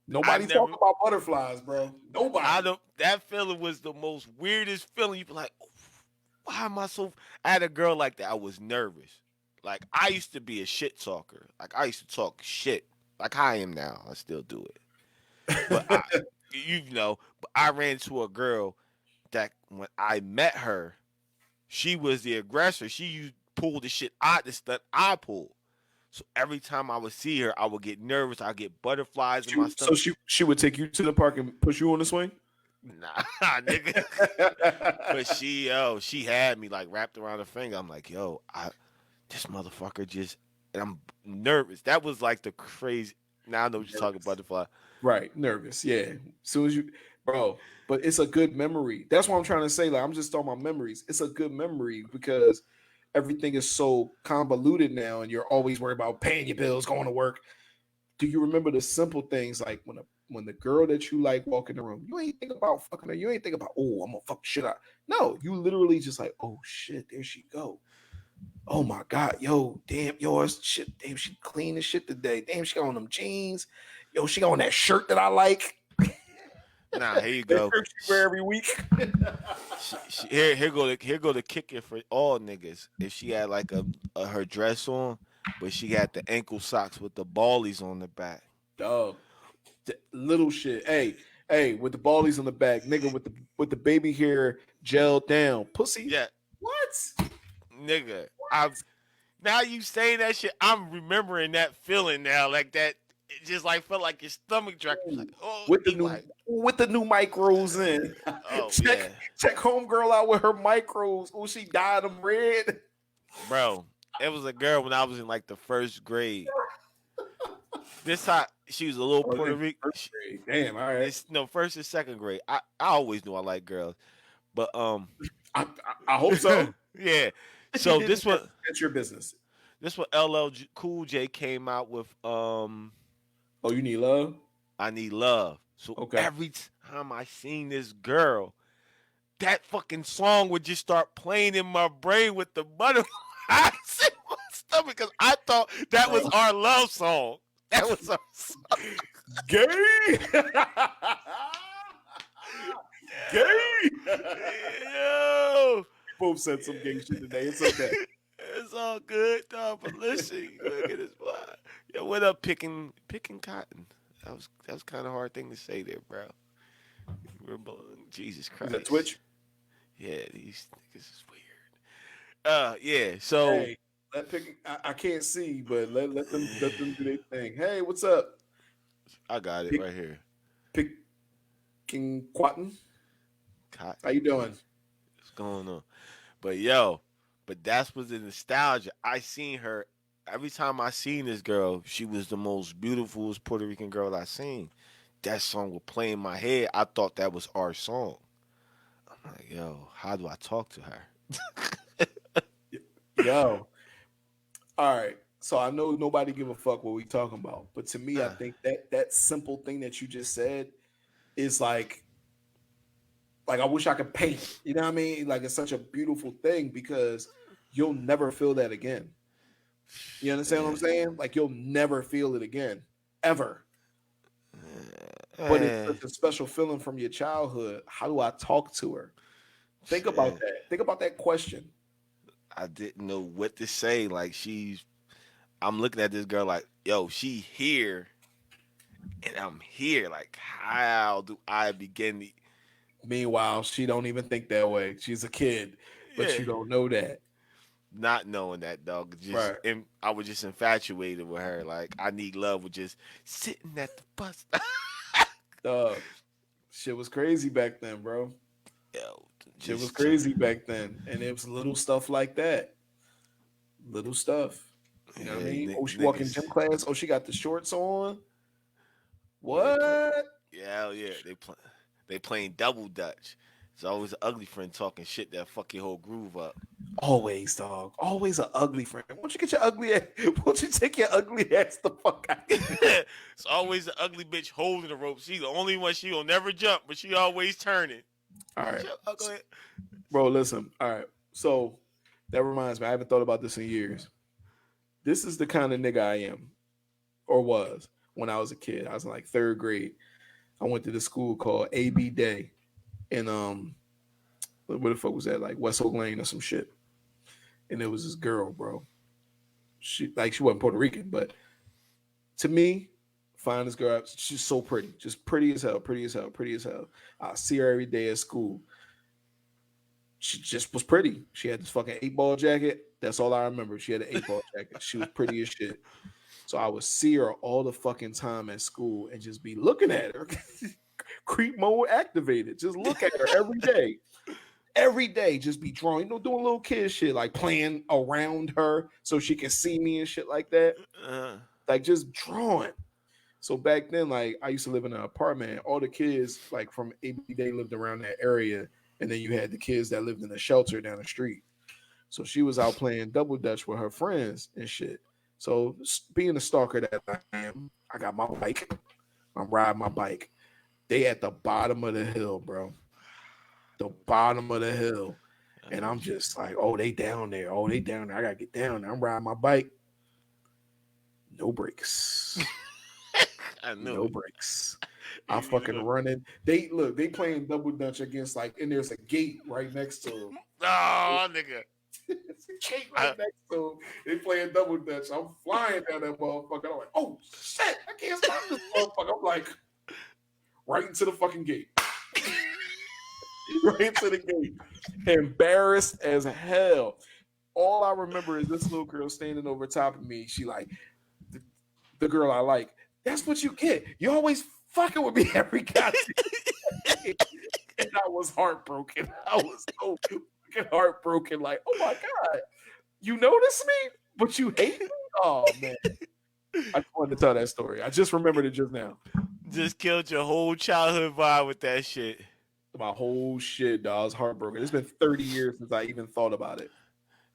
Nobody talk never. about butterflies, bro. I Nobody. don't. That feeling was the most weirdest feeling. You be like, why am I so? I had a girl like that. I was nervous. Like I used to be a shit talker. Like I used to talk shit. Like I am now. I still do it. But but I ran into a girl that when I met her, she was the aggressor. She used pulled the shit out the stuff I pulled. So every time I would see her, I would get nervous. I get butterflies in my So stomach. she would take you to the park and push you on the swing. Nah, nigga. But she had me like wrapped around her finger. I'm like, yo, this motherfucker just, and I'm nervous. That was like the crazy. Now I know what you're talking butterfly. Right, nervous. Yeah. As soon as you, bro, but it's a good memory. That's what I'm trying to say. Like, I'm just talking about memories. It's a good memory because everything is so convoluted now, and you're always worried about paying your bills, going to work. Do you remember the simple things like when the girl that you like walk in the room, you ain't think about fucking her. You ain't think about, oh, I'm gonna fuck shit out. No, you literally just like, oh shit, there she go. Oh my god, yo, damn, yours shit, damn, she clean as shit today. Damn, she got on them jeans. Yo, she got on that shirt that I like. Nah, here you That go. shirt she wear every week. Here go the kicker for all niggas. If she had like a her dress on, but she had the ankle socks with the ballies on the back. Dog, little shit. Hey, with the ballies on the back, nigga, with the baby hair gel down, pussy. Yeah, What? nigga. I now you saying that shit, I'm remembering that feeling now, like that. It just like felt like your stomach drop. Like, oh, with the you new like, with the new micros in. oh check yeah, check homegirl out with her micros. Oh, she dyed them red. bro. It was a girl when I was in like the first grade. This time she was a little Oh, Puerto in Rican. first grade. Damn, all right. This no first and second grade. I always knew I liked girls, but I hope so. yeah. If you So didn't, that's your business. this what LL Cool J came out with. Oh, you need love? I Need Love. So Okay. every time I seen this girl, that fucking song would just start playing in my brain with the butterflies in my stomach because I thought that was our love song. That was our song. Gay. Gay. Yo. Both said some gay shit today. It's okay. It's all good, dog. But listen, look at this boy. Yo, what up, picking cotton? That was kind of hard thing to say there, bro. Jesus Is Christ. that Twitch? Yeah, these niggas is weird. Yeah. So Hey, I can't see, but let them do their thing. Hey, what's up? I got it Pick, right here. Picking Quatin. Cotton. How you doing? What's going on? But that's was the nostalgia. I seen her every time I seen this girl. She was the most beautiful Puerto Rican girl I seen. That song would play in my head. I thought that was our song. I'm like, yo, how do I talk to her? Yo. All right. So I know nobody give a fuck what we talking about, but to me, I think that simple thing that you just said is like I wish I could paint. You know what I mean? Like it's such a beautiful thing because you'll never feel that again. You understand what I'm saying? Like you'll never feel it again, ever. But it's such a special feeling from your childhood. How do I talk to her? Think about that. Think about that question. I didn't know what to say. Like I'm looking at this girl like, yo, she here, and I'm here. Like, how do I begin to? Meanwhile, she don't even think that way. She's a kid, but Yeah, you don't know that. not knowing that dog. Right. I was just infatuated with her. Like, I Need Love was just sitting at the bus. Shit was crazy back then, bro. Yo, Shit was crazy back then. And it was little stuff like that. Little stuff. You know what I mean? Oh, she walking gym class. Oh, she got the shorts on. What? Yeah, they playing double dutch. It's always an ugly friend talking shit that fuck your whole groove up. Always, dog. Always an ugly friend. Won't you get your ugly ass? Won't you take your ugly ass the fuck out? It's always the ugly bitch holding the rope. She the only one. She will never jump, but she always turning. All right, Ugly. bro. Listen. All right. So that reminds me. I haven't thought about this in years. This is the kind of nigga I am, or was when I was a kid. I was in like third grade. I went to this school called AB Day, and where the fuck was that? Like West Oak Lane or some shit. And there was this girl, bro. She wasn't Puerto Rican, but to me, finest girl. She's so pretty, just pretty as hell, pretty as hell, pretty as hell. I see her every day at school. She just was pretty. She had this fucking 8-ball jacket. That's all I remember. She had an 8-ball jacket. She was pretty as shit. So I would see her all the fucking time at school and just be looking at her. Creep mode activated. Just look at her every day. Every day, just be drawing, doing little kid shit, like playing around her so she can see me and shit like that. Like just drawing. So back then, like I used to live in an apartment. All the kids, like from AB Day, lived around that area, and then you had the kids that lived in the shelter down the street. So she was out playing double dutch with her friends and shit. So being the stalker that I am, I got my bike. I'm riding my bike. They at the bottom of the hill, bro. The bottom of the hill. And I'm just like, oh, they down there. Oh, they down there. I gotta get down there. I'm riding my bike. No brakes. I know. No brakes. I'm fucking running. They playing double dutch against and there's a gate right next to them. Oh, nigga. It's a gate right next to them. They playing double dutch. I'm flying down that motherfucker. I'm like, oh shit, I can't stop this motherfucker. I'm like, right into the fucking gate. Right into the gate. Embarrassed as hell. All I remember is this little girl standing over top of me. She like, the girl I like, that's what you get. You always fucking with me every goddamn day. And I was heartbroken. I was so fucking heartbroken. Like, oh my God, you notice me, but you hate me? Oh, man. I just wanted to tell that story. I just remembered it just now. Just killed your whole childhood vibe with that shit. My whole shit, dog. I was heartbroken. It's been 30 years since I even thought about it.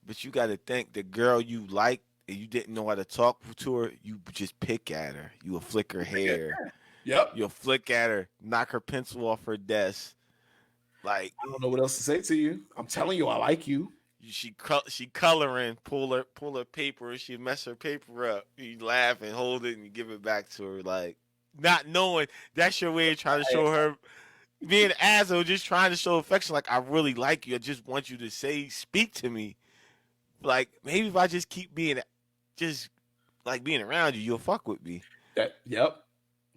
But you got to think the girl you like and you didn't know how to talk to her, you just pick at her. You will flick her hair. Yep. You'll flick at her, knock her pencil off her desk. Like, I don't know what else to say to you. I'm telling you, I like you. She coloring, pull her paper, she mess her paper up. You laugh and hold it and you give it back to her, like not knowing that's your way of trying to show her being an asshole, just trying to show affection. Like I really like you. I just want you to speak to me. Like maybe if I just keep being around you, you'll fuck with me. Yep.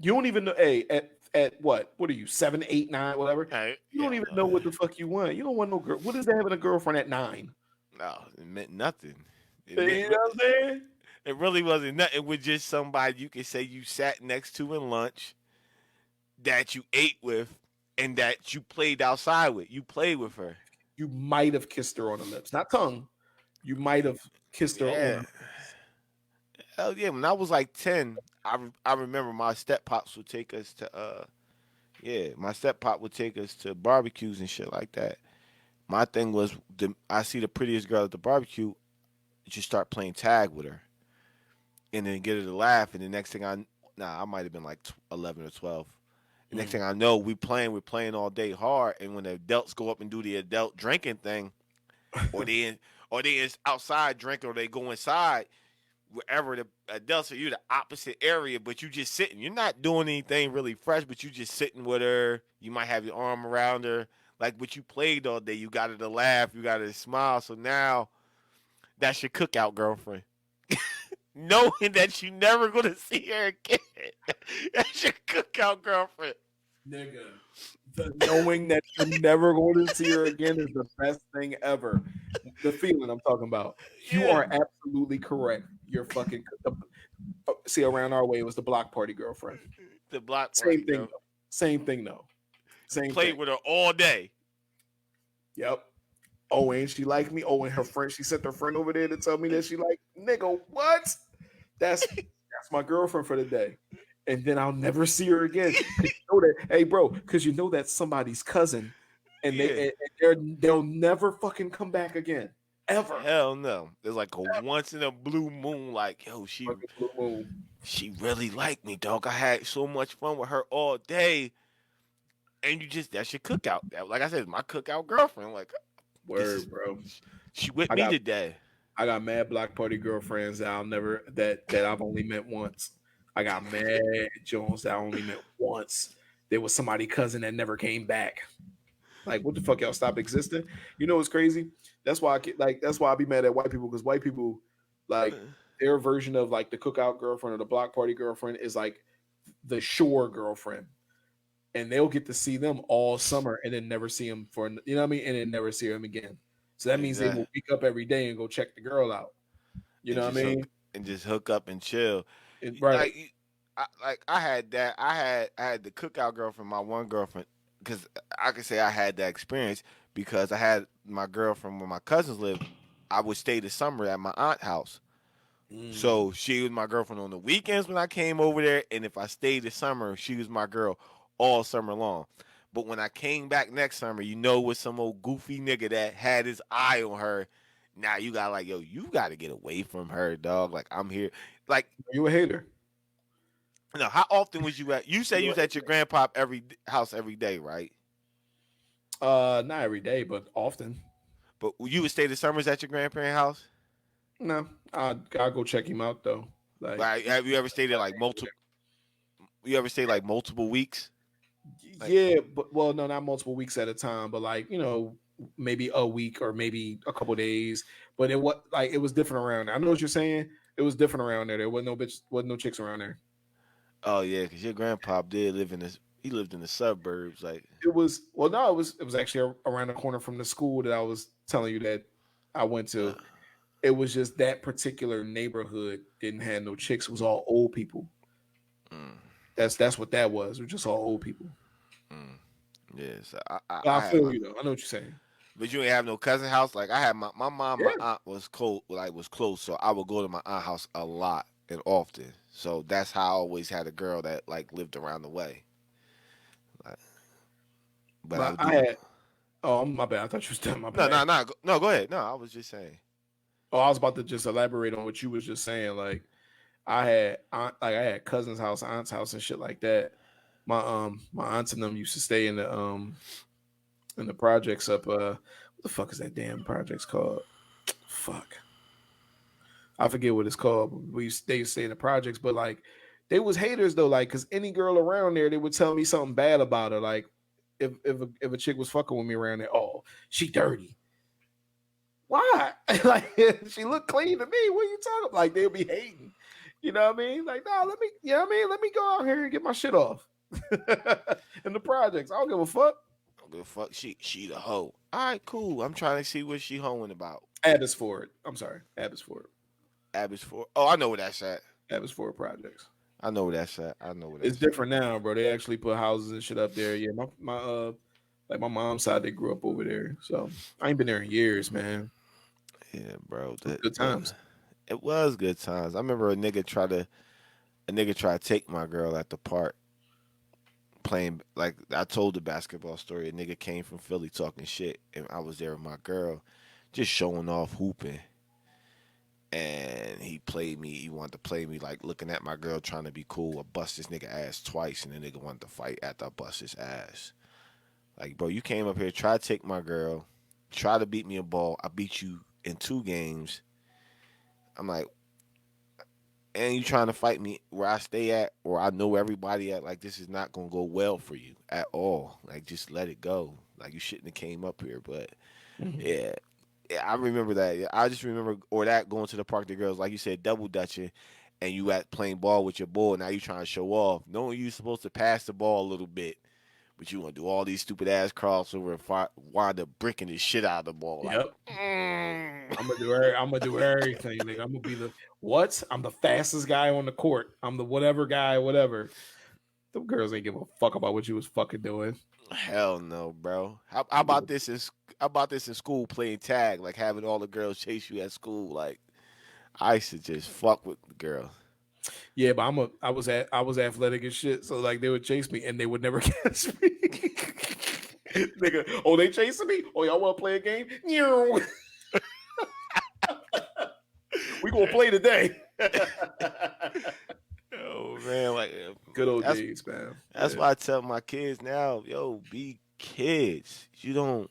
You don't even know. Hey, at what? What are you? 7, 8, 9, whatever. You don't even know what the fuck you want. You don't want no girl. What is that having a girlfriend at 9? No, it meant nothing. You know what I'm saying? It really wasn't nothing. It was just somebody you could say you sat next to in lunch, that you ate with, and that you played outside with. You played with her. You might have kissed her on the lips, not tongue. You might have kissed her on the lips. Hell yeah! When I was like 10, I remember my step pops would take us to my step pop would take us to barbecues and shit like that. My thing was, I see the prettiest girl at the barbecue, just start playing tag with her, and then get her to laugh. And the next thing I might have been like 11 or 12. The next thing I know, we're playing all day hard. And when the adults go up and do the adult drinking thing, or they outside drinking, or they go inside, wherever the adults are, you the opposite area, but you just sitting. You're not doing anything really fresh, but you just sitting with her. You might have your arm around her. Like what you played all day, you got her to laugh, you got her to smile. So now that's your cookout girlfriend. Knowing that you never gonna see her again. That's your cookout girlfriend. Nigga. Knowing that you're never going to see her again is the best thing ever. The feeling I'm talking about. You are absolutely correct. You're fucking see, around our way it was the block party girlfriend. The block party. Same thing though. Played with her all day. Yep. Oh, and she liked me. Oh, and her friend, she sent her friend over there to tell me that she liked, nigga, what? That's my girlfriend for the day. And then I'll never see her again. You know that, hey, bro, because you know that's somebody's cousin. and Yeah. they'll never fucking come back again, ever. Hell no. There's like a once in a blue moon, like, yo, Fucking Blue Moon. she really liked me, dog. I had so much fun with her all day. And you just that's your cookout. Like I said, my cookout girlfriend. Like this is Word, bro. she with I me got today. I got mad block party girlfriends that I'll never that I've only met once. I got mad Jones that I only met once. There was somebody cousin that never came back. Like, what the fuck, y'all stop existing? You know what's crazy? That's why that's why I be mad at white people because white people like their version of like the cookout girlfriend or the block party girlfriend is like the shore girlfriend, and they'll get to see them all summer and then never see them for you know what I mean, and then never see them again. So that means they Exactly. will wake up every day and go check the girl out. You And know what I mean? just hook up and chill. Right. Like I had that. I had the cookout girlfriend, my one girlfriend, because I could say I had that experience because I had my girlfriend where my cousins lived. I would stay the summer at my aunt's house. So she was my girlfriend on the weekends when I came over there, and if I stayed the summer, she was my girl all summer long. But when I came back next summer, you know, with some old goofy nigga that had his eye on her, now you got like, yo, you got to get away from her, dog. Like I'm here, like. You a hater. No, how often was you at? You say you You was at your grandpa house every day, right? not every day, but often. But you would stay the summers at your grandparent house. No, I'll go check him out though. Like, Like, have you ever stayed there like multiple? You ever stay like multiple weeks? Like, yeah, but well, no, not multiple weeks at a time, but like maybe a week or maybe a couple days. But it was different around there. I know what you're saying. It was different around there. There wasn't no bitch, wasn't no chicks around there. oh yeah, because your grandpa did live in this. He lived in the suburbs. Like, It was well, no, it was actually around the corner from the school that I was telling you that I went uh, to. It was just that particular neighborhood didn't have no chicks. It was all old people. mm, That's what that was. It was just all old people. mm, yeah. So But I I had feel my. you though. I know what you're saying. But you ain't have no cousin house. Like I had my mom, my Yeah. aunt was close. Like was close, so I would go to my aunt house a lot and often. So that's how I always had a girl that like lived around the way. Like, but I But would I do. had oh my bad. I thought you was done. My No, bad. no, no, no. Go ahead. No, I was just saying. Oh, I was about to just elaborate on what you was just saying. Like I had cousin's house, aunt's house, and shit like that. My aunts and them used to stay in the projects up what the fuck is that damn projects called? Fuck. I forget what it's called. They used to stay in the projects, but like they was haters though, like because any girl around there, they would tell me something bad about her. Like if a chick was fucking with me around there, oh, she dirty. Why? Like she looked clean to me. What are you talking about? Like they'll be hating. You know what I mean? Like, no, let me, you know what I mean? Let me go out here and get my shit off. In the projects. I don't give a fuck. Don't give a fuck. She the hoe. All right, cool. I'm trying to see what she hoeing about. Abbotsford. I'm sorry. Abbotsford. Abbotsford. Oh, I know where that's at. Abbotsford projects. I know where that's at. I know where It's that's at. different now, bro. They actually put houses and shit up there. Yeah, my like my mom's side, they grew up over there. So I ain't been there in years, man. Yeah, bro. It was good times. It was good times. I remember a nigga tried to take my girl at the park playing like I told the basketball story. A nigga came from Philly talking shit, and I was there with my girl, just showing off hooping. And he played me. He wanted to play me like looking at my girl trying to be cool. I bust this nigga ass twice, and the nigga wanted to fight after I bust his ass. Like, bro, you came up here, try to take my girl, try to beat me a ball. I beat you in 2 games. I'm like, and you trying to fight me where I stay at or I know everybody at, like this is not gonna go well for you at all. Like just let it go. Like you shouldn't have came up here. But Mhm. yeah. Yeah, I remember that. Yeah, I just remember or that going to the park the girls, like you said, double dutching and you at playing ball with your boy, now you trying to show off. Knowing you supposed to pass the ball a little bit, but you want to do all these stupid ass crossover and wind up bricking the shit out of the ball. Like, Yep. I'm gonna do everything, nigga. I'm gonna be the what? I'm the fastest guy on the court. I'm the whatever guy, whatever. Them girls ain't give a fuck about what you was fucking doing. hell no, bro. How They give about this is how about this in school playing tag, like having all the girls chase you at school? Like I used to just fuck with the girls. Yeah, but I was athletic as shit, so like they would chase me and they would never catch me. Nigga, oh, they chasing me? Oh, y'all want to play a game? We gonna play today. Oh man, like Good old that's days, man. that's Yeah. why I tell my kids now, yo, be kids. You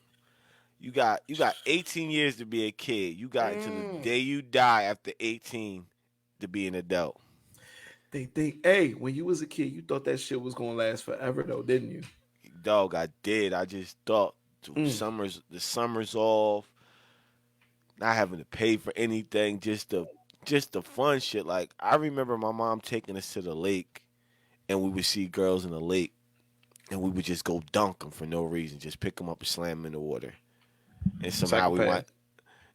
got 18 years to be a kid. You got until the day you die after 18 to be an adult. They think, hey, when you was a kid, you thought that shit was gonna last forever, though, didn't you? Dog, I did. I just thought Mm. the summers off, not having to pay for anything, just the fun shit. Like I remember my mom taking us to the lake, and we would see girls in the lake, and we would just go dunk them for no reason, just pick them up and slam them in the water, and somehow we might. Psychopath.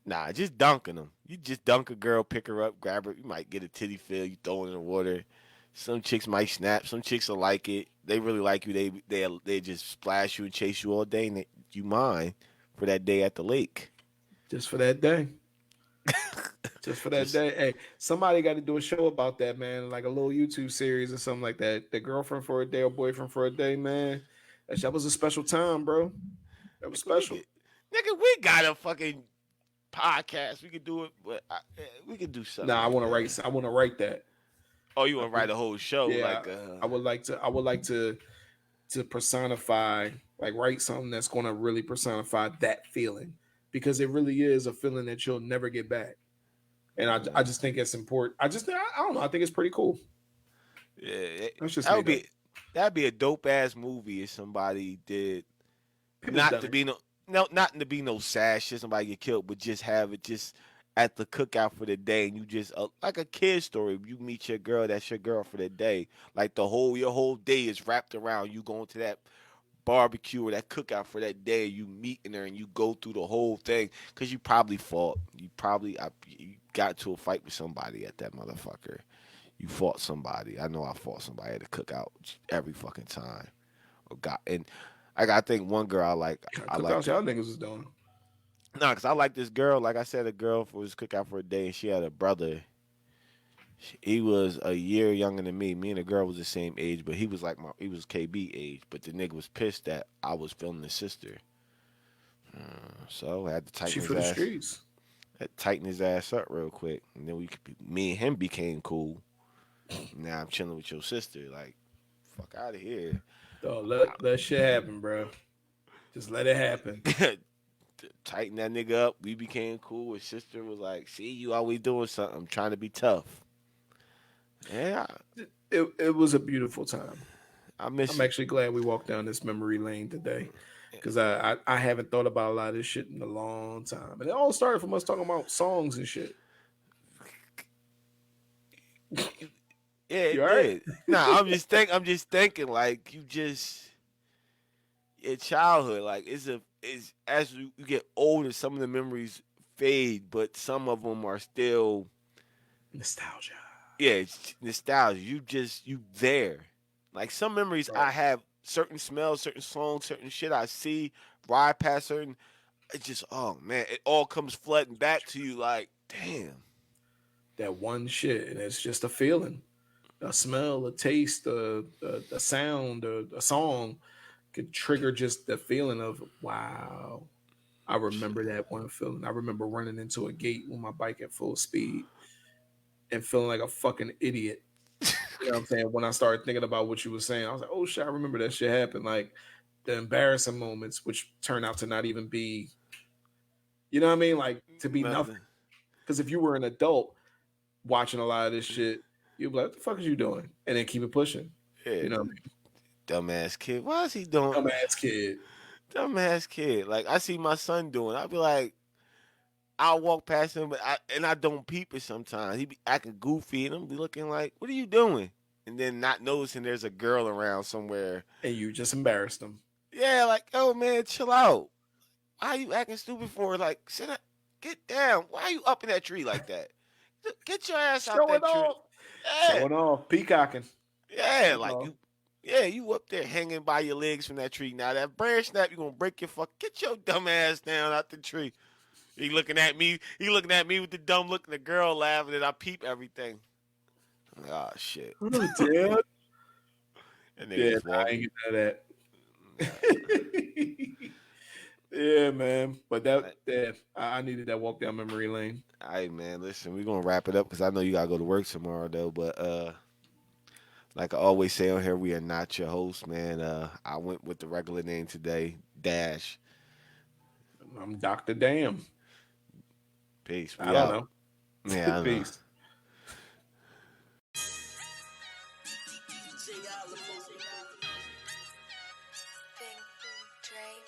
Nah, just dunking them. You just dunk a girl, pick her up, grab her. You might get a titty feel. You throw it in the water. Some chicks might snap. Some chicks will like it. They really like you. They just splash you and chase you all day, and you mine for that day at the lake. Just for that day. Just for that Just day. Hey, somebody got to do a show about that, man. Like a little YouTube series or something like that. The girlfriend for a day or boyfriend for a day, man. That was a special time, bro. That was nigga, special. we got a fucking podcast. We could do it, but we could do something Nah, I like want to that. write. I want to write that. Oh, you I want to would, write a whole show yeah, like I would like to. I would like to personify, like write something that's going to really personify that feeling, because it really is a feeling that you'll never get back. And I just think it's important. I don't know. I think it's pretty cool. yeah, That's just that me would though. be that'd be a dope ass movie if somebody did People's not done to it. be not to be no sad shit, somebody get killed, but just have it just at the cookout for the day, and you just like a kid story. You meet your girl, that's your girl for the day. Like your whole day is wrapped around you going to that barbecue or that cookout for that day. You meeting her and you go through the whole thing because you probably fought. You got to a fight with somebody at that motherfucker. You fought somebody. I know I fought somebody at a cookout every fucking time. Or got and I think one girl I Cookouts liked her. y'all niggas was doing. Nah, cause I like this girl. Like I said, a girl was cookout for a day, and she had a brother. He was a year younger than me. Me and the girl was the same age, but he was KB age. But the nigga was pissed that I was filming his sister. So I had to She tighten his for the ass, streets. up real quick, and then me and him became cool. Now I'm chilling with your sister. Like, fuck out of here. Dog, let shit happen, bro. Just let it happen. Tighten that nigga up. We became cool. His sister was like, "See, you always doing something. I'm trying to be tough." Yeah, It was a beautiful time. I miss I'm it. actually glad we walked down this memory lane today, because I haven't thought about a lot of this shit in a long time. And it all started from us talking about songs and shit. Yeah, You it all right? did. Nah, I'm just thinking like your childhood like is as you get older, some of the memories fade, but some of them are still Nostalgia. yeah, it's nostalgia. You there. Like some memories Right. I have certain smells, certain songs, certain shit I see, ride past certain it's just oh man, it all comes flooding back to you like, damn. That one shit, and it's just a feeling, a smell, a taste, a sound, a song could trigger just the feeling of wow. I remember that one feeling. I remember running into a gate with my bike at full speed and feeling like a fucking idiot. You know what I'm saying? When I started thinking about what you were saying, I was like, oh shit, I remember that shit happened. Like the embarrassing moments, which turn out to not even be, you know what I mean? Like to be nothing. Nothing. Because if you were an adult watching a lot of this shit, you'd be like, what the fuck is you doing? And then keep it pushing. Yeah, You know, dumbass kid. Why is he doing? dumbass kid. Dumbass kid. Like I see my son doing. I'll be like, I'll walk past him, but I don't peep it sometimes. He be acting goofy, and I'm be looking like, what are you doing? And then not noticing there's a girl around somewhere. And you just embarrassed them. Yeah, like, oh man, chill out. Why are you acting stupid for? Like, sit up, get down. Why are you up in that tree like that? Get your ass out Showing that tree. off. Yeah, Showing off. Peacocking. yeah, You like know. you. Yeah, you up there hanging by your legs from that tree. Now that branch snap, you gonna break your fuck. Get your dumb ass down out the tree. He looking at me. He looking at me with the dumb look, and the girl laughing, and I peep everything. I'm like, oh shit. Oh, damn. And nigga Yeah, just nah, I walk. ain't get none of that. Yeah, man. But I needed that walk down memory lane. All right, man. Listen, we're gonna wrap it up because I know you gotta go to work tomorrow, though. But like I always say on here, we are not your host, man. I went with the regular name today, Dash. I'm Dr. Damn. Peace. I We don't out. know. Yeah, I know. Peace. Dre.